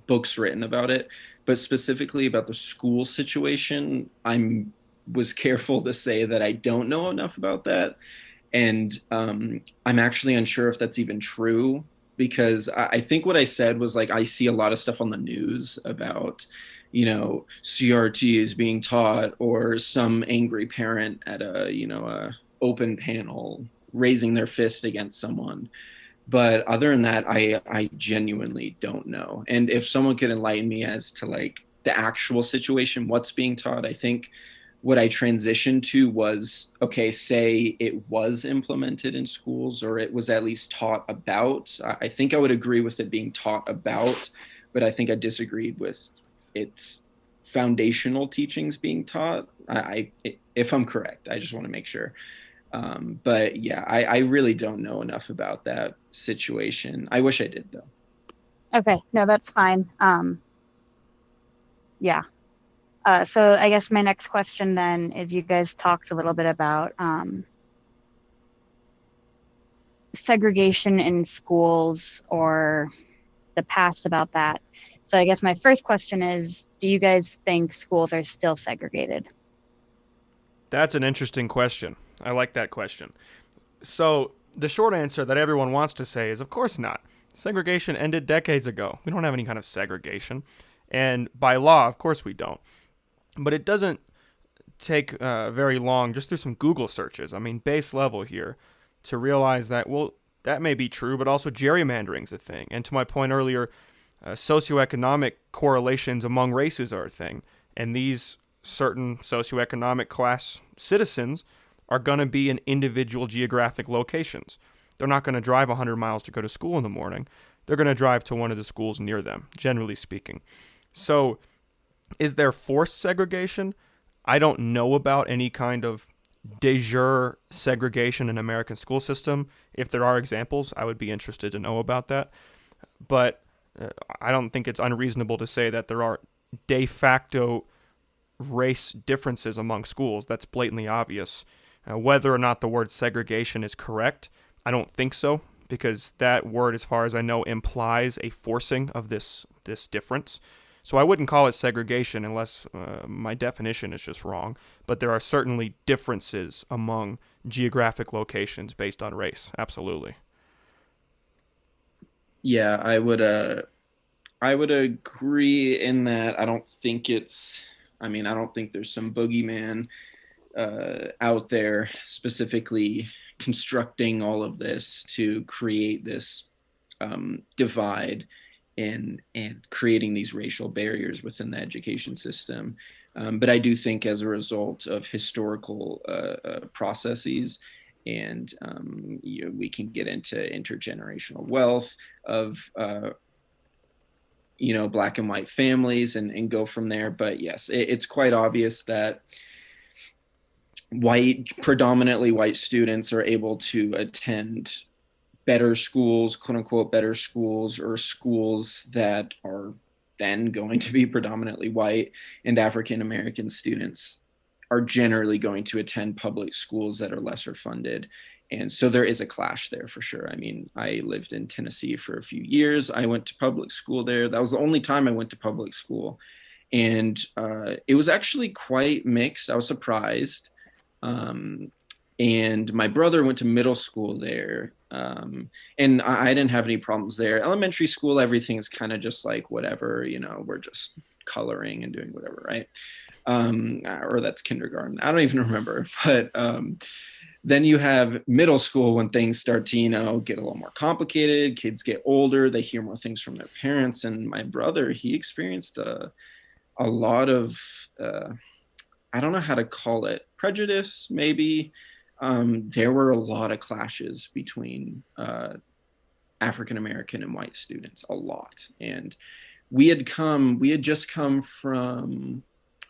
books written about it, but specifically about the school situation, I'm was careful to say that I don't know enough about that, and I'm actually unsure if that's even true because I think what I said was like I see a lot of stuff on the news about CRT is being taught or some angry parent at a open panel raising their fist against someone, but other than that, I genuinely don't know. And if someone could enlighten me as to like the actual situation, what's being taught, I think what I transitioned to was okay, say it was implemented in schools or it was at least taught about. I think I would agree with it being taught about, but I think I disagreed with its foundational teachings being taught. If I'm correct, I just want to make sure. But yeah, I really don't know enough about that situation. I wish I did though. Okay, no, that's fine. Yeah. So I guess my next question then is you guys talked a little bit about segregation in schools or the past about that. So I guess my first question is, do you guys think schools are still segregated? That's an interesting question. I like that question. So, the short answer that everyone wants to say is of course not. Segregation ended decades ago. We don't have any kind of segregation. And by law, of course we don't. But it doesn't take very long, just through some Google searches, I mean, base level here, to realize that, well, that may be true, but also gerrymandering's a thing. And to my point earlier, socioeconomic correlations among races are a thing. And these certain socioeconomic class citizens are going to be in individual geographic locations. They're not going to drive 100 miles to go to school in the morning. They're going to drive to one of the schools near them, generally speaking. So, is there forced segregation? I don't know about any kind of de jure segregation in American school system. If there are examples, I would be interested to know about that. But I don't think it's unreasonable to say that there are de facto race differences among schools. That's blatantly obvious. Whether or not the word segregation is correct, I don't think so, because that word, as far as I know, implies a forcing of this difference. So I wouldn't call it segregation unless my definition is just wrong. But there are certainly differences among geographic locations based on race. Absolutely. Yeah, I would agree in that I don't think there's some boogeyman out there specifically constructing all of this to create this divide and creating these racial barriers within the education system. But I do think as a result of historical processes, and we can get into intergenerational wealth of black and white families and go from there. But yes, it's quite obvious that predominantly white students are able to attend better schools, quote unquote, better schools, or schools that are then going to be predominantly white, and African American students are generally going to attend public schools that are lesser funded. And so there is a clash there for sure. I mean, I lived in Tennessee for a few years. I went to public school there. That was the only time I went to public school. And it was actually quite mixed. I was surprised. Um, and my brother went to middle school there. And I didn't have any problems there. Elementary school, everything's kind of just like whatever, we're just coloring and doing whatever, right? Or that's kindergarten. I don't even remember. But then you have middle school when things start to, get a little more complicated. Kids get older, they hear more things from their parents. And my brother, he experienced a lot of, I don't know how to call it, prejudice, maybe. There were a lot of clashes between African American and white students, a lot. And we had just come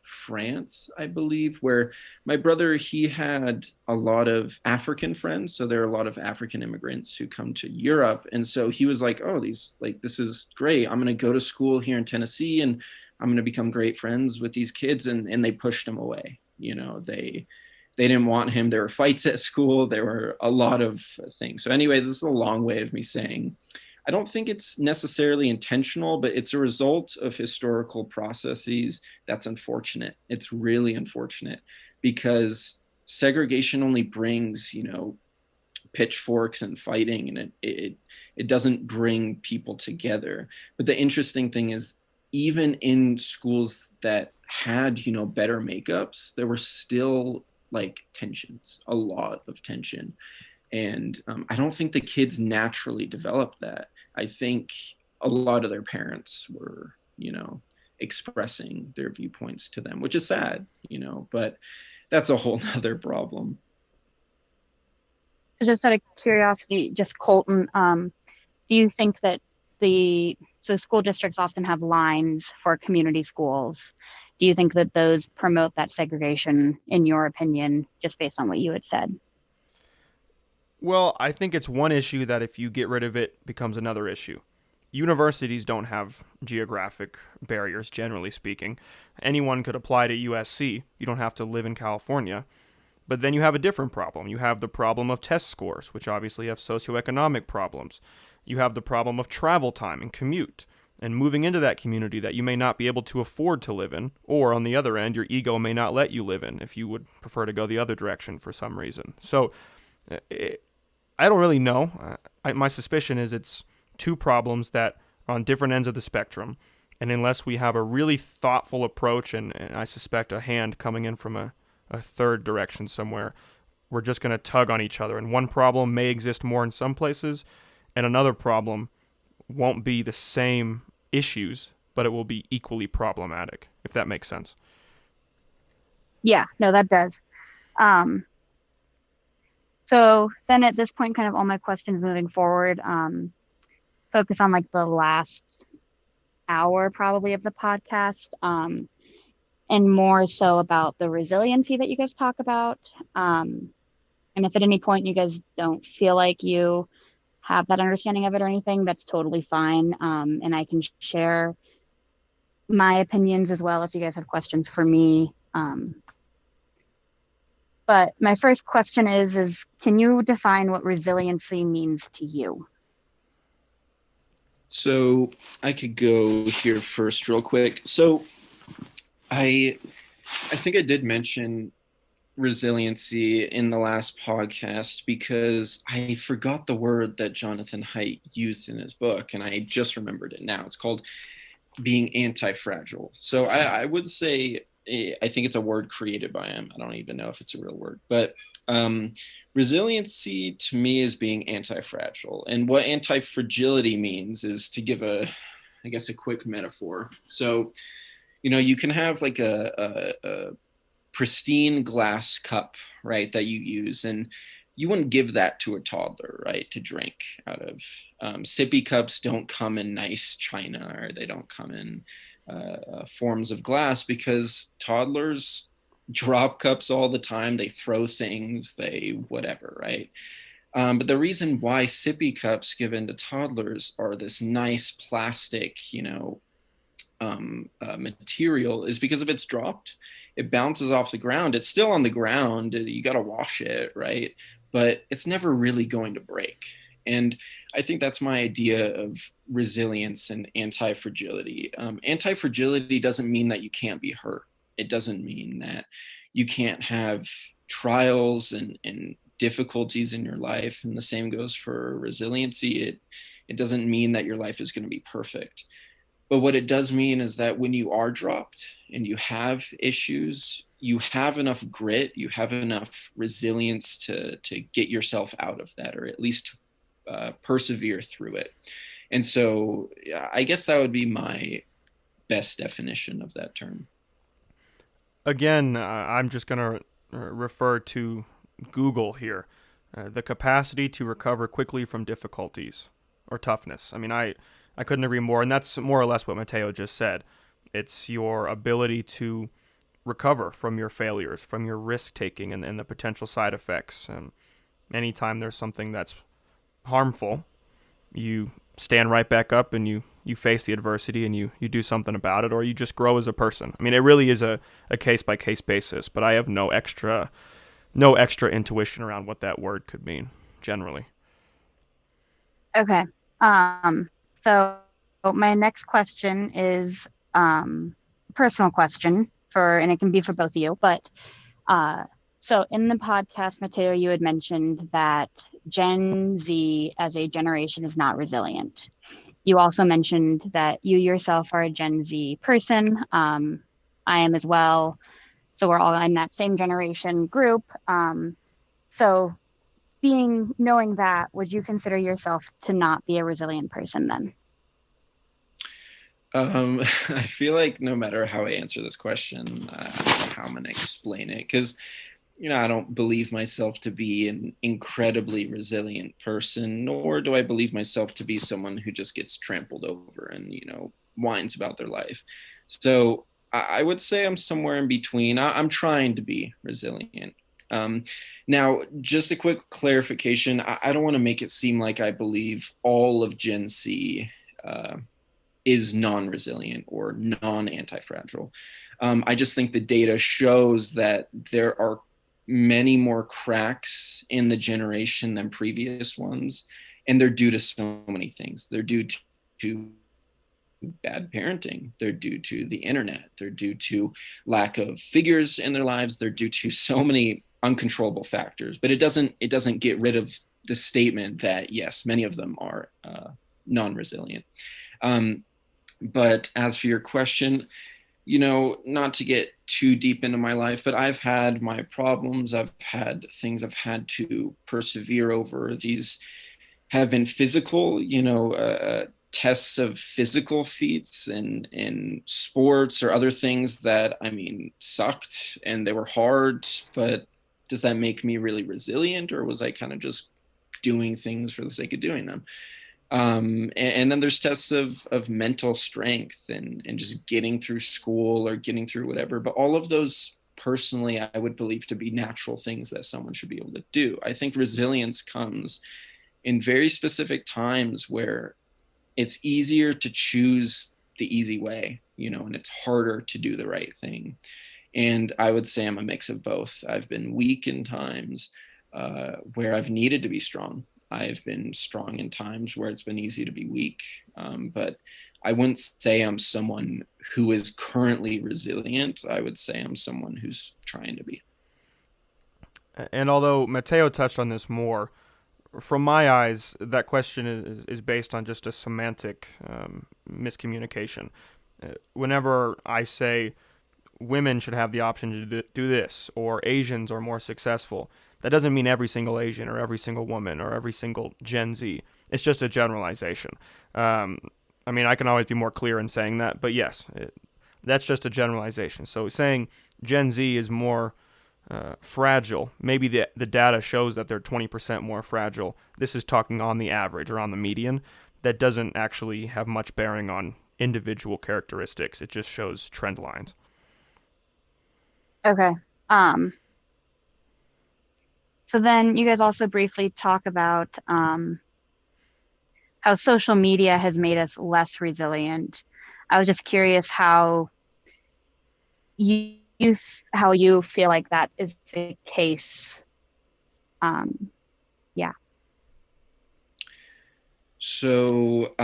France, I believe, where my brother, he had a lot of African friends. So there are a lot of African immigrants who come to Europe. And so he was like, oh, this is great. I'm going to go to school here in Tennessee and I'm going to become great friends with these kids. And they pushed him away. They didn't want him. There were fights at school. There were a lot of things. So anyway, this is a long way of me saying, I don't think it's necessarily intentional, but it's a result of historical processes. That's unfortunate. It's really unfortunate because segregation only brings, pitchforks and fighting, and it doesn't bring people together. But the interesting thing is, even in schools that had, better makeups, there were still like tensions, a lot of tension. And I don't think the kids naturally developed that. I think a lot of their parents were, expressing their viewpoints to them, which is sad, but that's a whole nother problem. So just out of curiosity, just Colton, do you think that so school districts often have lines for community schools? Do you think that those promote that segregation, in your opinion, just based on what you had said? Well, I think it's one issue that if you get rid of it, becomes another issue. Universities don't have geographic barriers, generally speaking. Anyone could apply to USC. You don't have to live in California. But then you have a different problem. You have the problem of test scores, which obviously have socioeconomic problems. You have the problem of travel time and commute, and moving into that community that you may not be able to afford to live in, or on the other end, your ego may not let you live in if you would prefer to go the other direction for some reason. So I don't really know. My suspicion is it's two problems that are on different ends of the spectrum. And unless we have a really thoughtful approach, and I suspect a hand coming in from a third direction somewhere, we're just going to tug on each other. And one problem may exist more in some places, and another problem won't be the same issues, but it will be equally problematic, if that makes sense. Yeah, no, that does. Um, so then at this point, kind of all my questions moving forward, focus on like the last hour probably of the podcast, and more so about the resiliency that you guys talk about. And if at any point you guys don't feel like you have that understanding of it or anything, that's totally fine. And I can share my opinions as well if you guys have questions for me. But my first question is can you define what resiliency means to you? So I could go here first real quick. So I think I did mention resiliency in the last podcast because I forgot the word that Jonathan Haidt used in his book, and I just remembered it now. It's called being anti-fragile. So I would say, I think it's a word created by him. I don't even know if it's a real word, but resiliency to me is being anti-fragile. And what anti-fragility means is, to give a quick metaphor. So, you can have like a pristine glass cup, right, that you use, and you wouldn't give that to a toddler, right, to drink out of. Sippy cups don't come in nice china, or they don't come in forms of glass, because toddlers drop cups all the time. They throw things, they whatever, right? But the reason why sippy cups given to toddlers are this nice plastic, material is because if it's dropped, it bounces off the ground. It's still on the ground. You got to wash it, right? But it's never really going to break. And I think that's my idea of resilience and anti-fragility. Anti-fragility doesn't mean that you can't be hurt. It doesn't mean that you can't have trials and difficulties in your life. And the same goes for resiliency. It doesn't mean that your life is going to be perfect. But what it does mean is that when you are dropped and you have issues, you have enough grit, you have enough resilience to get yourself out of that, or at least persevere through it. And so I guess that would be my best definition of that term. Again, I'm just going to refer to Google here. The capacity to recover quickly from difficulties or toughness. I mean, I couldn't agree more, and that's more or less what Matteo just said. It's your ability to recover from your failures, from your risk taking and the potential side effects. And anytime there's something that's harmful, you stand right back up and you face the adversity and you do something about it, or you just grow as a person. I mean, it really is a case by case basis, but I have no extra intuition around what that word could mean generally. Okay. So my next question is a personal question and it can be for both of you, but so in the podcast, Matteo, you had mentioned that Gen Z as a generation is not resilient. You also mentioned that you yourself are a Gen Z person. I am as well. So we're all in that same generation group. So knowing that, would you consider yourself to not be a resilient person then? I feel like no matter how I answer this question, I don't know how I'm going to explain it, because I don't believe myself to be an incredibly resilient person, nor do I believe myself to be someone who just gets trampled over and, whines about their life. So I would say I'm somewhere in between. I'm trying to be resilient. Now, just a quick clarification. I don't want to make it seem like I believe all of Gen Z is non-resilient or non-anti-fragile. I just think the data shows that there are many more cracks in the generation than previous ones, and they're due to so many things. They're due to bad parenting, they're due to the internet, they're due to lack of figures in their lives, they're due to so many uncontrollable factors. But it doesn't get rid of the statement that yes, many of them are non-resilient. But as for your question, not to get too deep into my life, but I've had my problems. I've had things I've had to persevere over. These have been physical, tests of physical feats in sports or other things that, sucked and they were hard. But does that make me really resilient, or was I kind of just doing things for the sake of doing them? And then there's tests of mental strength and just getting through school or getting through whatever. But all of those, personally, I would believe to be natural things that someone should be able to do. I think resilience comes in very specific times where it's easier to choose the easy way, and it's harder to do the right thing. And I would say I'm a mix of both. I've been weak in times where I've needed to be strong. I've been strong in times where it's been easy to be weak. But I wouldn't say I'm someone who is currently resilient. I would say I'm someone who's trying to be. And although Matteo touched on this more, from my eyes, that question is based on just a semantic miscommunication. Whenever I say women should have the option to do this, or Asians are more successful, that doesn't mean every single Asian or every single woman or every single Gen Z. It's just a generalization. I can always be more clear in saying that, but yes, that's just a generalization. So saying Gen Z is more fragile, maybe the data shows that they're 20% more fragile. This is talking on the average or on the median. That doesn't actually have much bearing on individual characteristics. It just shows trend lines. Okay. So then you guys also briefly talk about how social media has made us less resilient. I was just curious you how you feel like that is the case. Yeah. So,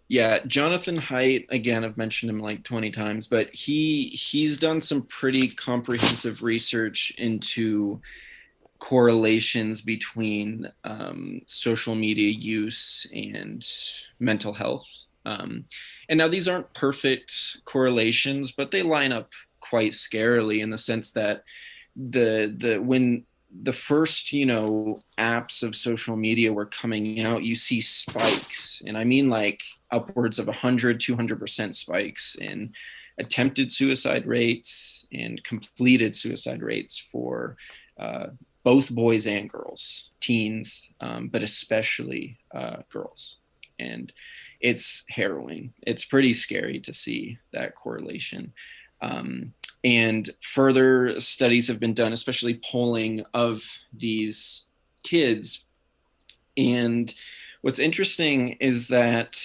yeah, Jonathan Haidt, again, I've mentioned him like 20 times, but he's done some pretty comprehensive research into correlations between social media use and mental health. And now these aren't perfect correlations, but they line up quite scarily in the sense that when the first apps of social media were coming out, you see spikes, and I mean like upwards of 100-200% spikes in attempted suicide rates and completed suicide rates for both boys and girls, teens, but especially girls. And it's harrowing. It's pretty scary to see that correlation. Um, and further studies have been done, especially polling of these kids. And what's interesting is that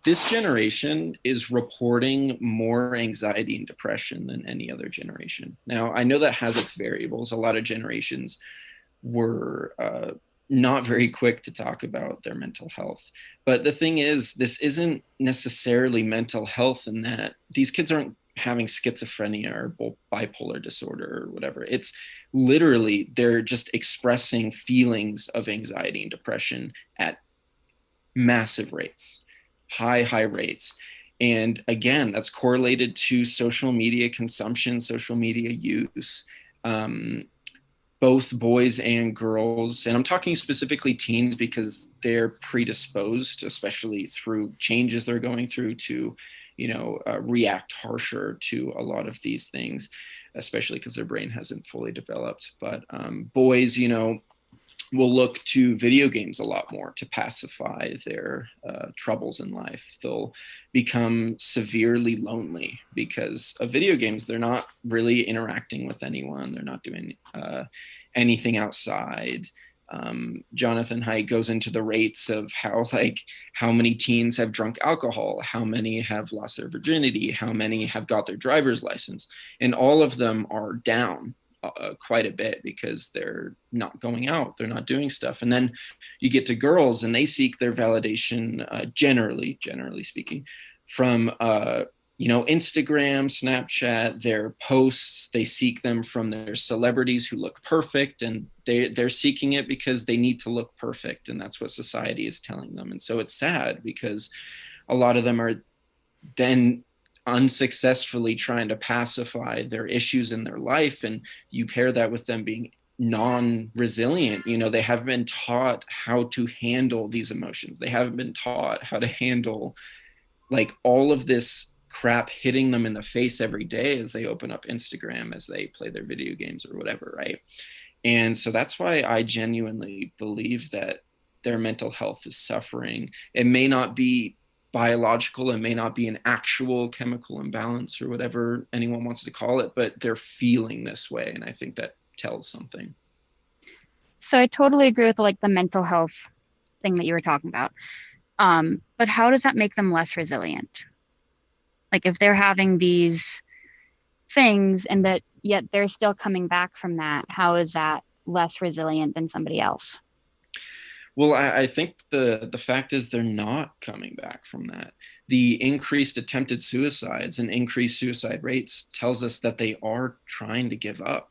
this generation is reporting more anxiety and depression than any other generation. Now, I know that has its variables. A lot of generations were not very quick to talk about their mental health. But the thing is, this isn't necessarily mental health in that these kids aren't having schizophrenia or bipolar disorder or whatever. It's literally they're just expressing feelings of anxiety and depression at massive rates, high rates. And again, that's correlated to social media consumption, social media use. Both boys and girls, and I'm talking specifically teens because they're predisposed, especially through changes they're going through, to, react harsher to a lot of these things, especially because their brain hasn't fully developed. But boys, will look to video games a lot more to pacify their troubles in life. They'll become severely lonely because of video games. They're not really interacting with anyone. They're not doing anything outside. Jonathan Haidt goes into the rates of how many teens have drunk alcohol, how many have lost their virginity, how many have got their driver's license, and all of them are down quite a bit because they're not going out, they're not doing stuff. And then you get to girls and they seek their validation, generally speaking, from Instagram, Snapchat, their posts. They seek them from their celebrities who look perfect, and they're seeking it because they need to look perfect, and that's what society is telling them. And so it's sad because a lot of them are then unsuccessfully trying to pacify their issues in their life, and you pair that with them being non-resilient. They haven't been taught how to handle these emotions. They haven't been taught how to handle all of this crap hitting them in the face every day as they open up Instagram, as they play their video games or whatever, right? And so that's why I genuinely believe that their mental health is suffering. It may not be biological, it may not be an actual chemical imbalance or whatever anyone wants to call it, but they're feeling this way. And I think that tells something. So I totally agree with the mental health thing that you were talking about. But how does that make them less resilient? Like if they're having these things and that yet they're still coming back from that, how is that less resilient than somebody else? Well, I think the fact is they're not coming back from that. The increased attempted suicides and increased suicide rates tells us that they are trying to give up.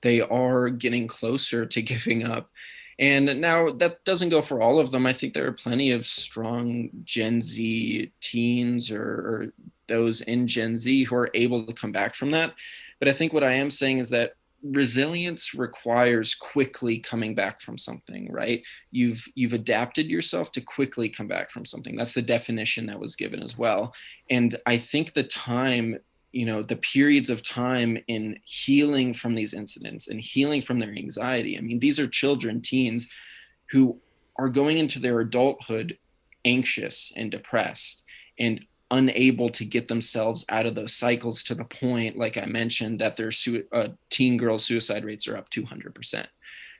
They are getting closer to giving up. And now that doesn't go for all of them. I think there are plenty of strong Gen Z teens or those in Gen Z who are able to come back from that. But I think what I am saying is that resilience requires quickly coming back from something, right? You've adapted yourself to quickly come back from something. That's the definition that was given as well. And I think the time, the periods of time in healing from these incidents and healing from their anxiety. I mean, these are children, teens who are going into their adulthood anxious and depressed and unable to get themselves out of those cycles, to the point, like I mentioned, that their teen girls' suicide rates are up 200%.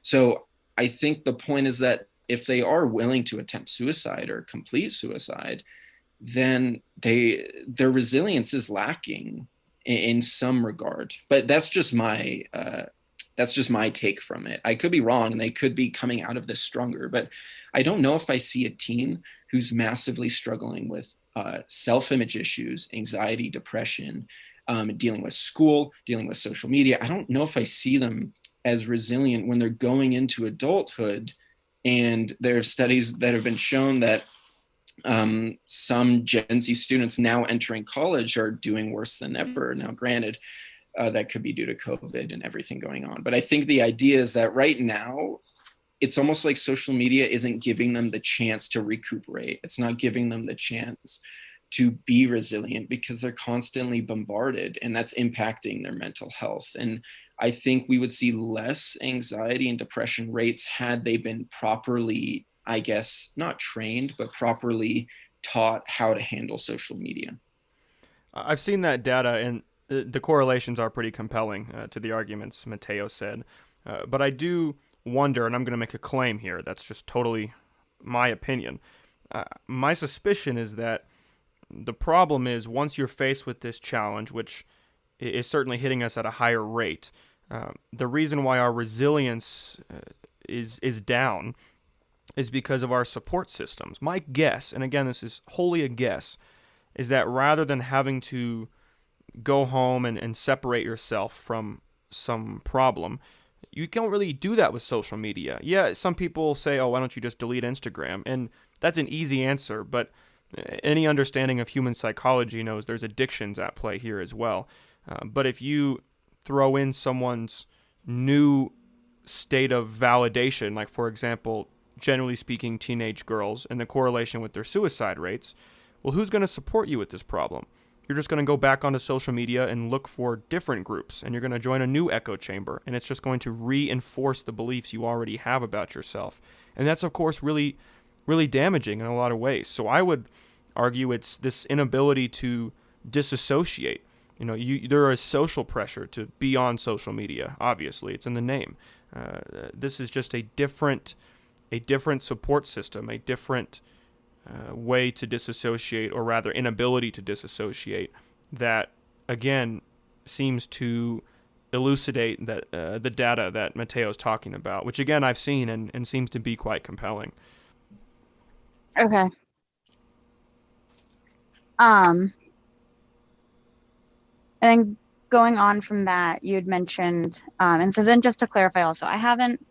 So I think the point is that if they are willing to attempt suicide or complete suicide, then their resilience is lacking in some regard. But that's just my take from it. I could be wrong, and they could be coming out of this stronger. But I don't know if I see a teen who's massively struggling with self-image issues, anxiety, depression, dealing with school, dealing with social media. I don't know if I see them as resilient when they're going into adulthood. And there are studies that have been shown that some Gen Z students now entering college are doing worse than ever. Now, granted, that could be due to COVID and everything going on. But I think the idea is that right now, it's almost like social media isn't giving them the chance to recuperate. It's not giving them the chance to be resilient because they're constantly bombarded, and that's impacting their mental health. And I think we would see less anxiety and depression rates had they been properly, I guess, not trained, but properly taught how to handle social media. I've seen that data, and the correlations are pretty compelling to the arguments Matteo said. But I do wonder, and I'm going to make a claim here that's just totally my opinion. My suspicion is that the problem is once you're faced with this challenge, which is certainly hitting us at a higher rate, the reason why our resilience is down is because of our support systems. My guess, and again, this is wholly a guess, is that rather than having to go home and separate yourself from some problem, you don't really do that with social media. Yeah, some people say, oh, why don't you just delete Instagram? And that's an easy answer, but any understanding of human psychology knows there's addictions at play here as well. But if you throw in someone's new state of validation, like for example, generally speaking, teenage girls, and the correlation with their suicide rates, well, who's going to support you with this problem? You're just going to go back onto social media and look for different groups, and you're going to join a new echo chamber, and it's just going to reinforce the beliefs you already have about yourself. And that's, of course, really, really damaging in a lot of ways. So I would argue it's this inability to disassociate. There is social pressure to be on social media. Obviously, it's in the name. This is just a different support system, a different way to disassociate, or rather inability to disassociate, that again seems to elucidate that the data that Matteo's talking about, which again I've seen and seems to be quite compelling. Okay. Um, and then going on from that, you had mentioned, and so then just to clarify also, I haven't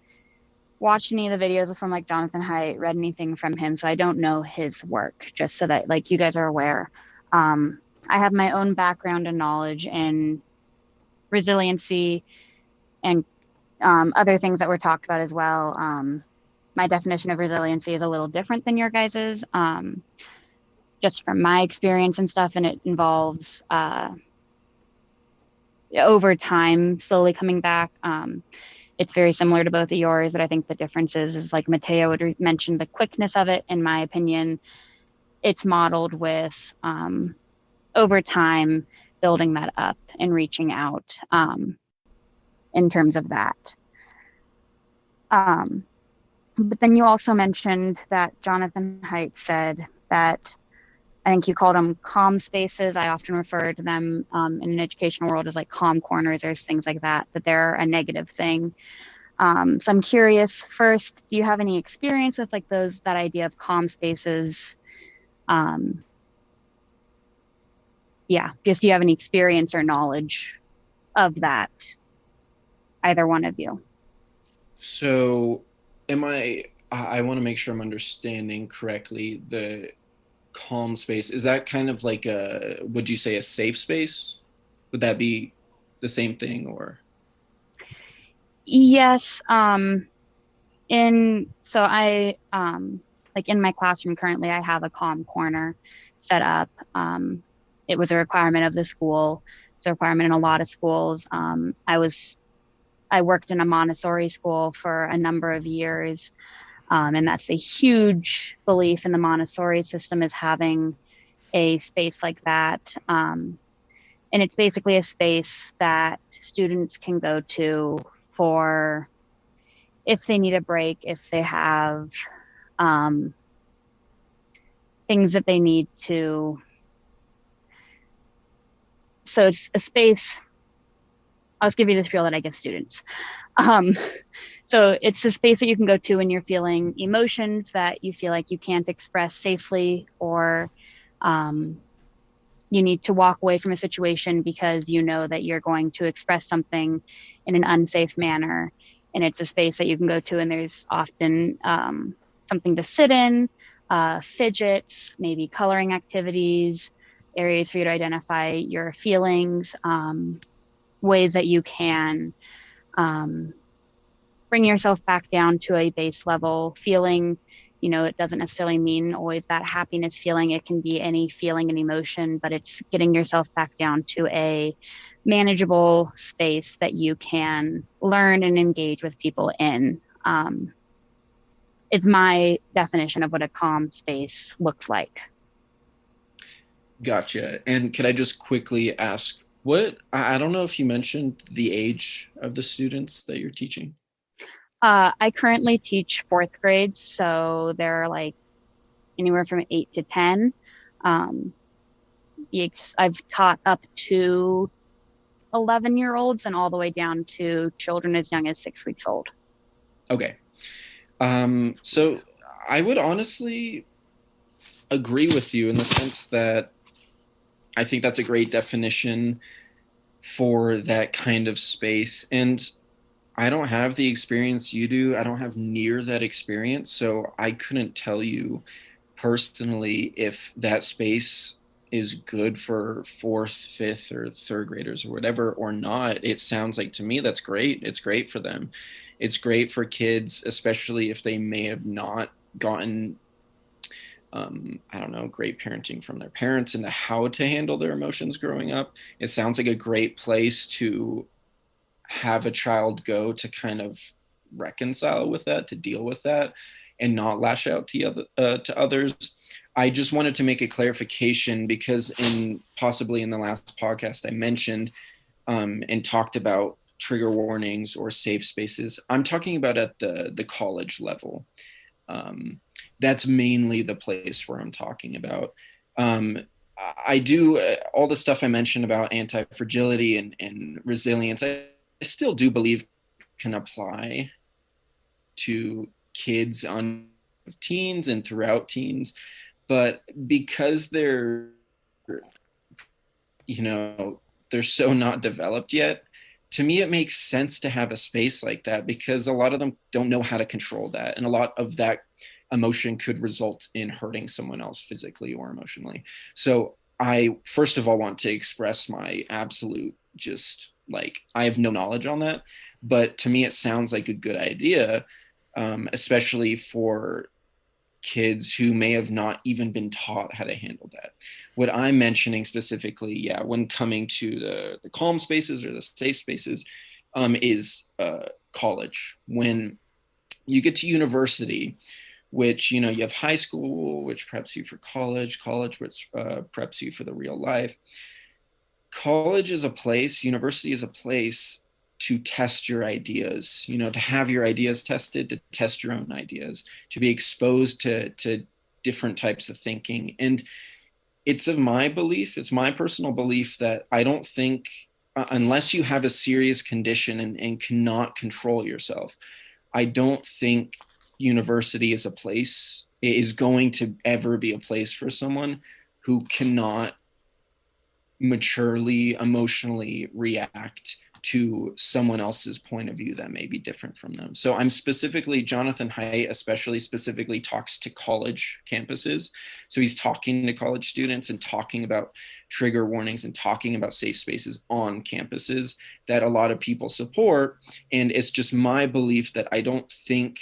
watched any of the videos from like Jonathan Haidt, read anything from him, so I don't know his work, just so that like you guys are aware. I have my own background and knowledge in resiliency and other things that were talked about as well. My definition of resiliency is a little different than your guys's, just from my experience and stuff, and it involves over time slowly coming back. It's very similar to both of yours, but I think the difference is like Matteo would mention the quickness of it. In my opinion, it's modeled with over time building that up and reaching out in terms of that. But then you also mentioned that Jonathan Haidt said that, I think you called them calm spaces. I often refer to them in an educational world as like calm corners or things like that, that they're a negative thing. So I'm curious, first, do you have any experience with like that idea of calm spaces? Just do you have any experience or knowledge of that? Either one of you. So, I want to make sure I'm understanding correctly. The calm space, is that kind of like would you say a safe space? Would that be the same thing, or? Yes. I like in my classroom currently, I have a calm corner set up. It was a requirement of the school. It's a requirement in a lot of schools. I worked in a Montessori school for a number of years. And that's a huge belief in the Montessori system, is having a space like that. And it's basically a space that students can go to for if they need a break, if they have things that they need to. So it's a space. I'll just give you the feel that I give students. So it's a space that you can go to when you're feeling emotions that you feel like you can't express safely, or you need to walk away from a situation because you know that you're going to express something in an unsafe manner. And it's a space that you can go to, and there's often something to sit in, fidgets, maybe coloring activities, areas for you to identify your feelings, ways that you can bring yourself back down to a base level feeling. It doesn't necessarily mean always that happiness feeling. It can be any feeling and emotion, but it's getting yourself back down to a manageable space that you can learn and engage with people in, is my definition of what a calm space looks like. Gotcha. And could I just quickly ask, I don't know if you mentioned the age of the students that you're teaching. I currently teach fourth grade, so they're like anywhere from 8 to 10. Um, I've taught up to 11-year-olds and all the way down to children as young as 6 weeks old. Okay. So I would honestly agree with you in the sense that I think that's a great definition for that kind of space. And I don't have the experience you do. I don't have near that experience. So I couldn't tell you personally if that space is good for fourth, fifth, or third graders or whatever or not. It sounds like to me that's great. It's great for them. It's great for kids, especially if they may have not gotten I don't know, great parenting from their parents and how to handle their emotions growing up. It sounds like a great place to have a child go to kind of reconcile with that, to deal with that, and not lash out to others. I just wanted to make a clarification because in possibly in the last podcast I mentioned and talked about trigger warnings or safe spaces. I'm talking about at the college level. Um, that's mainly the place where I'm talking about. Um, I do all the stuff I mentioned about anti-fragility and resilience. I still do believe can apply to kids on teens and throughout teens, but because you know they're so not developed yet, to me it makes sense to have a space like that because a lot of them don't know how to control that, and a lot of that emotion could result in hurting someone else physically or emotionally. So I first of all want to express my absolute just like I have no knowledge on that, but to me it sounds like a good idea, especially for kids who may have not even been taught how to handle that. What I'm mentioning specifically, yeah, when coming to the calm spaces or the safe spaces, is college. When you get to university, which you have high school, which preps you for college, which preps you for the real life. College is a place, university is a place to test your ideas, to have your ideas tested, to test your own ideas, to be exposed to different types of thinking. And it's my personal belief that I don't think, unless you have a serious condition and cannot control yourself, I don't think university is going to ever be a place for someone who cannot maturely emotionally react to someone else's point of view that may be different from them. So I'm specifically, Jonathan Haidt especially specifically talks to college campuses. So he's talking to college students and talking about trigger warnings and talking about safe spaces on campuses that a lot of people support. And it's just my belief that I don't think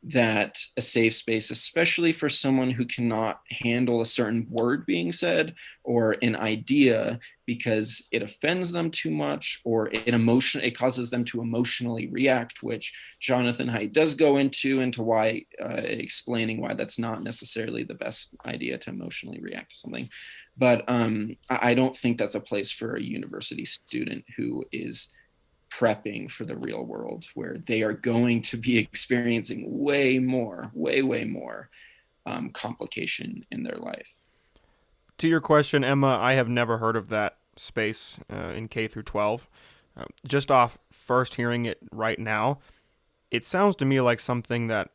that a safe space, especially for someone who cannot handle a certain word being said or an idea because it offends them too much or it causes them to emotionally react, which Jonathan Haidt does go into why explaining why that's not necessarily the best idea to emotionally react to something. But I don't think that's a place for a university student who is prepping for the real world where they are going to be experiencing way more complication in their life. To your question, Emma, I have never heard of that space in K through 12. Just off first hearing it right now, it sounds to me like something that,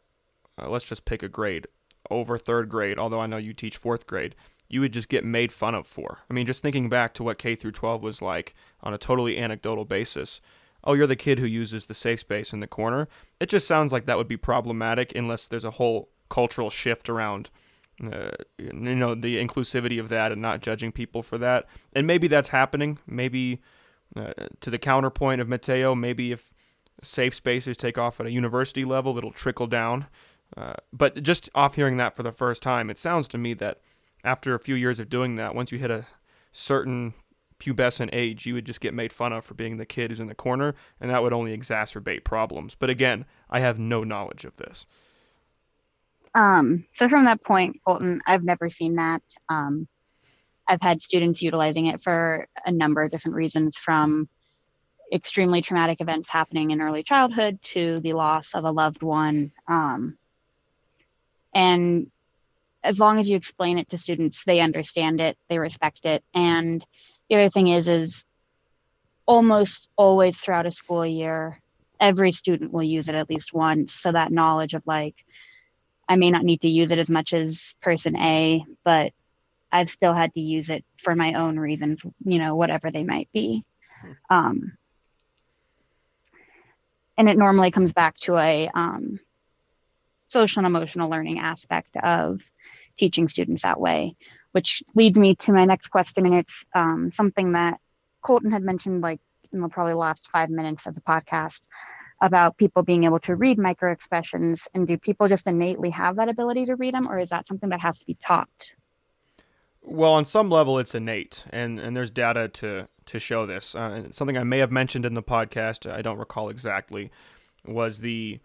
let's just pick a grade, over third grade, although I know you teach fourth grade, you would just get made fun of for. I mean, just thinking back to what K through 12 was like on a totally anecdotal basis. Oh, you're the kid who uses the safe space in the corner. It just sounds like that would be problematic unless there's a whole cultural shift around the inclusivity of that and not judging people for that. And maybe that's happening. Maybe to the counterpoint of Matteo, maybe if safe spaces take off at a university level, it'll trickle down. But just off hearing that for the first time, it sounds to me that after a few years of doing that, once you hit a certain pubescent age, you would just get made fun of for being the kid who's in the corner, and that would only exacerbate problems. But again, I have no knowledge of this. So from that point, Colton, I've never seen that. I've had students utilizing it for a number of different reasons, from extremely traumatic events happening in early childhood to the loss of a loved one. And as long as you explain it to students, they understand it, they respect it. And the other thing is almost always throughout a school year, every student will use it at least once. So that knowledge of like, I may not need to use it as much as person A, but I've still had to use it for my own reasons, whatever they might be. Um, and it normally comes back to a social and emotional learning aspect of teaching students that way, which leads me to my next question. And it's something that Colton had mentioned, like in the probably last 5 minutes of the podcast, about people being able to read micro expressions. And do people just innately have that ability to read them, or is that something that has to be taught? Well, on some level, it's innate, and there's data to show this. Something I may have mentioned in the podcast, I don't recall exactly, was the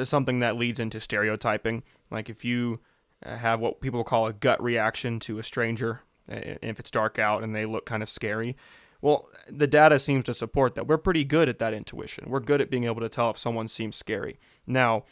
something that leads into stereotyping. Like if you have what people call a gut reaction to a stranger, if it's dark out and they look kind of scary. Well, the data seems to support that. We're pretty good at that intuition. We're good at being able to tell if someone seems scary. Now,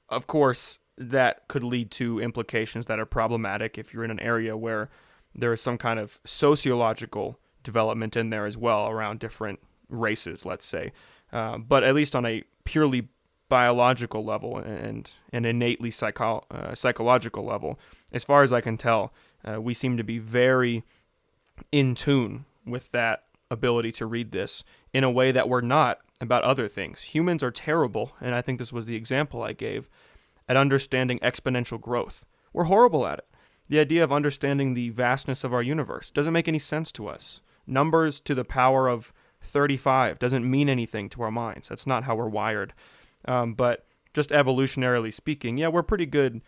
of course, that could lead to implications that are problematic if you're in an area where there is some kind of sociological development in there as well around different races, let's say. But at least on a purely biological level and an innately psychological level, as far as I can tell, we seem to be very in tune with that ability to read this in a way that we're not about other things. Humans are terrible, and I think this was the example I gave, at understanding exponential growth. We're horrible at it. The idea of understanding the vastness of our universe doesn't make any sense to us. Numbers to the power of 35 doesn't mean anything to our minds. That's not how we're wired. But just evolutionarily speaking, yeah, we're pretty good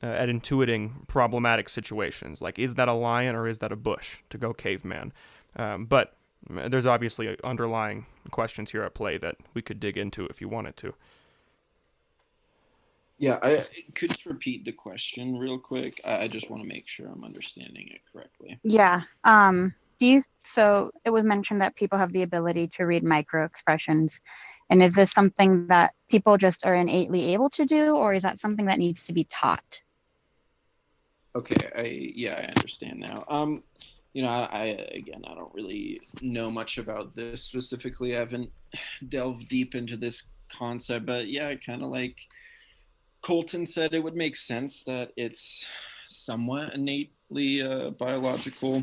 at intuiting problematic situations. Like, is that a lion or is that a bush, to go caveman? But there's obviously underlying questions here at play that we could dig into if you wanted to. Yeah, I could just repeat the question real quick. I just want to make sure I'm understanding it correctly. Yeah. So it was mentioned that people have the ability to read micro expressions. And is this something that people just are innately able to do, or is that something that needs to be taught? Okay, I understand now. I don't really know much about this specifically. I haven't delved deep into this concept, but yeah, kind of like Colton said, it would make sense that it's somewhat innately biological,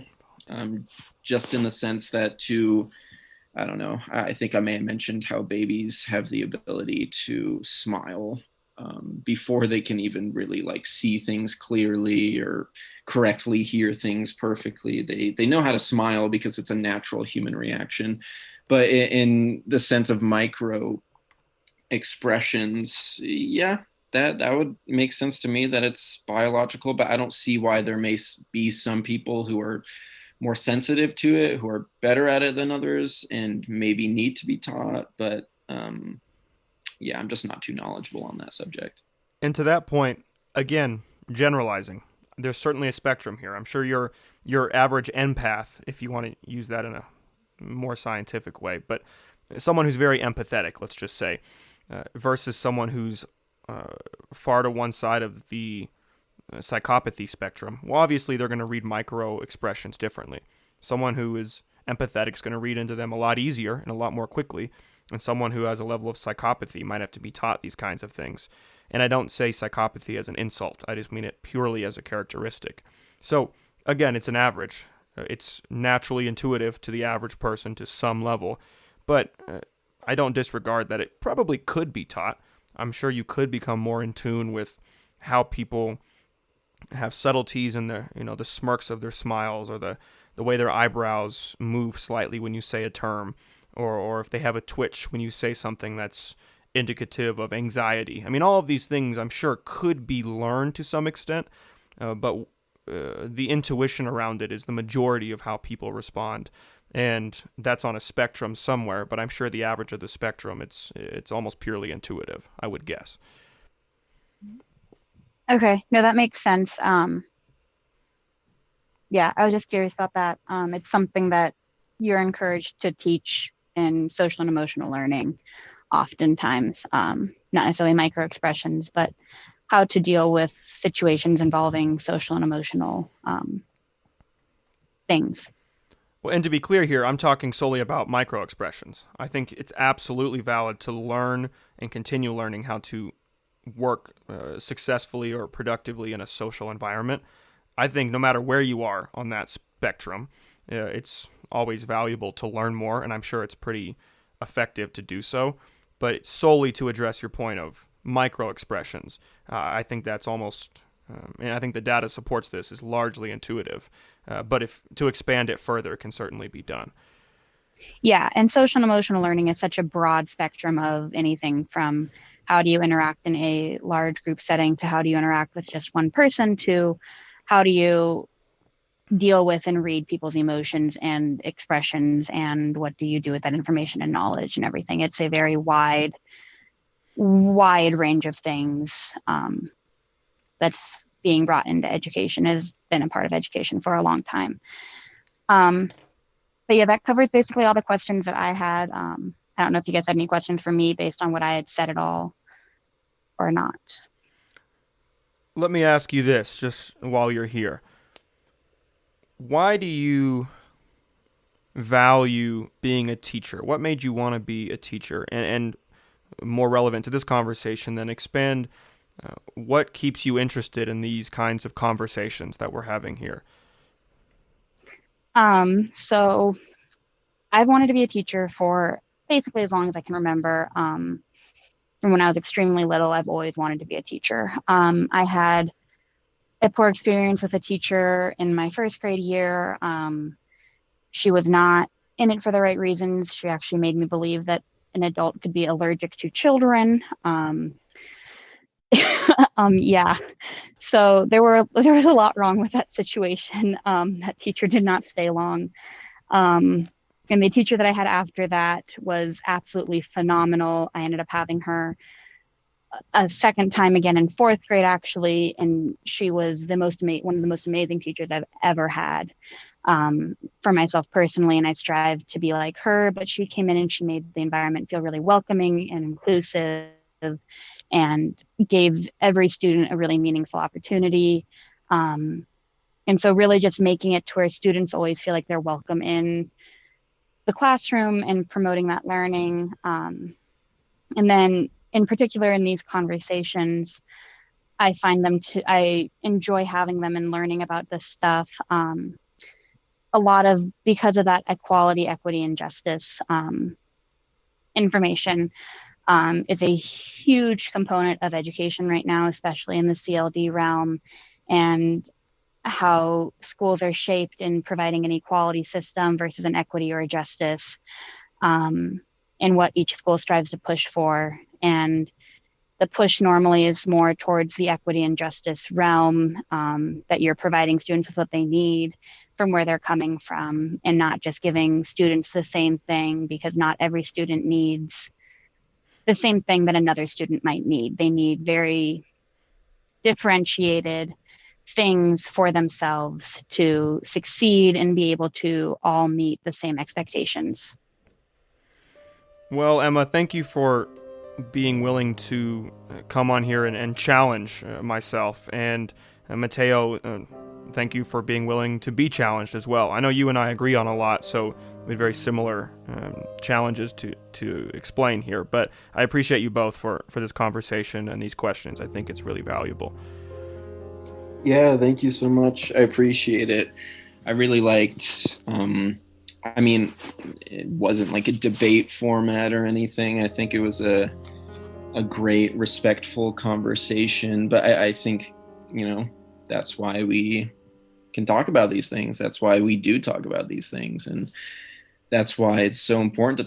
just in the sense that I don't know, I think I may have mentioned how babies have the ability to smile before they can even really like see things clearly or correctly hear things perfectly. They know how to smile because it's a natural human reaction. But in the sense of micro expressions, yeah, that would make sense to me that it's biological, but I don't see why there may be some people who are more sensitive to it, who are better at it than others, and maybe need to be taught. But yeah, I'm just not too knowledgeable on that subject. And to that point, again, generalizing. There's certainly a spectrum here. I'm sure your average empath, if you want to use that in a more scientific way, but someone who's very empathetic, let's just say, versus someone who's far to one side of the psychopathy spectrum. Well, obviously they're going to read micro expressions differently. Someone who is empathetic is going to read into them a lot easier and a lot more quickly, and someone who has a level of psychopathy might have to be taught these kinds of things. And I don't say psychopathy as an insult. I just mean it purely as a characteristic. So, again, it's an average. It's naturally intuitive to the average person to some level, but I don't disregard that it probably could be taught. I'm sure you could become more in tune with how people have subtleties in the smirks of their smiles, or the way their eyebrows move slightly when you say a term, or if they have a twitch when you say something that's indicative of anxiety. I mean, all of these things I'm sure could be learned to some extent, but the intuition around it is the majority of how people respond. And that's on a spectrum somewhere, but I'm sure the average of the spectrum, it's almost purely intuitive, I would guess. Okay, no, that makes sense. Yeah, I was just curious about that. It's something that you're encouraged to teach in social and emotional learning, oftentimes, not necessarily micro expressions, but how to deal with situations involving social and emotional things. Well, and to be clear here, I'm talking solely about micro expressions. I think it's absolutely valid to learn and continue learning how to work successfully or productively in a social environment. I think no matter where you are on that spectrum, it's always valuable to learn more, and I'm sure it's pretty effective to do so. But it's solely to address your point of micro expressions. I think that's almost, and I think the data supports this, is largely intuitive. But if to expand it further can certainly be done. Yeah, and social and emotional learning is such a broad spectrum of anything from how do you interact in a large group setting to how do you interact with just one person to how do you deal with and read people's emotions and expressions and what do you do with that information and knowledge and everything. It's a very wide range of things that's being brought into education, has been a part of education for a long time. Um, but yeah, that covers basically all the questions that I had. I don't know if you guys had any questions for me based on what I had said at all or not. Let me ask you this just while you're here. Why do you value being a teacher? What made you want to be a teacher? And more relevant to this conversation, then expand what keeps you interested in these kinds of conversations that we're having here? So I've wanted to be a teacher for basically as long as I can remember. From when I was extremely little, I've always wanted to be a teacher. I had a poor experience with a teacher in my first grade year. She was not in it for the right reasons. She actually made me believe that an adult could be allergic to children. Yeah. So there was a lot wrong with that situation. That teacher did not stay long. Um, and the teacher that I had after that was absolutely phenomenal. I ended up having her a second time again in fourth grade, actually, and she was one of the most amazing teachers I've ever had for myself personally. And I strive to be like her, but she came in and she made the environment feel really welcoming and inclusive and gave every student a really meaningful opportunity. Um, and so really just making it to where students always feel like they're welcome in the classroom and promoting that learning. And then in particular in these conversations, I enjoy having them and learning about this stuff. A lot of, because of that equality, equity, and justice information is a huge component of education right now, especially in the CLD realm, and how schools are shaped in providing an equality system versus an equity or a justice, um, and what each school strives to push for. And the push normally is more towards the equity and justice realm, that you're providing students with what they need from where they're coming from, and not just giving students the same thing, because not every student needs the same thing that another student might need. They need very differentiated things for themselves to succeed and be able to all meet the same expectations. Well, Emma, thank you for being willing to come on here and challenge myself. And Matteo, thank you for being willing to be challenged as well. I know you and I agree on a lot, so we have very similar challenges to explain here. But I appreciate you both for this conversation and these questions. I think it's really valuable. Yeah, thank you so much. I appreciate it. I really liked, I mean, it wasn't like a debate format or anything. I think it was a great, respectful conversation. But I think, that's why we can talk about these things. That's why we do talk about these things. And that's why it's so important to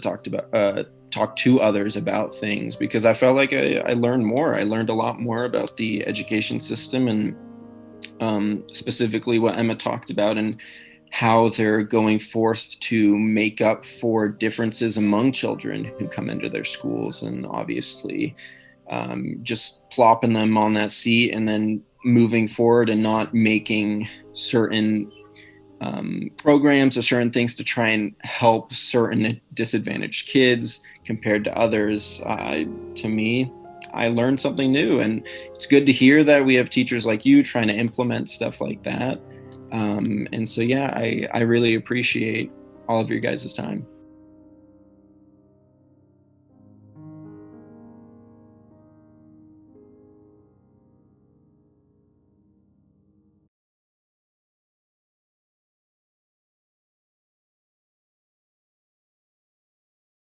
talk to others about things, because I felt like I learned more. I learned a lot more about the education system, and specifically what Emma talked about, and how they're going forth to make up for differences among children who come into their schools, and obviously just plopping them on that seat and then moving forward and not making certain programs or certain things to try and help certain disadvantaged kids compared to others, to me, I learned something new. And it's good to hear that we have teachers like you trying to implement stuff like that. And so, yeah, I really appreciate all of your guys' time.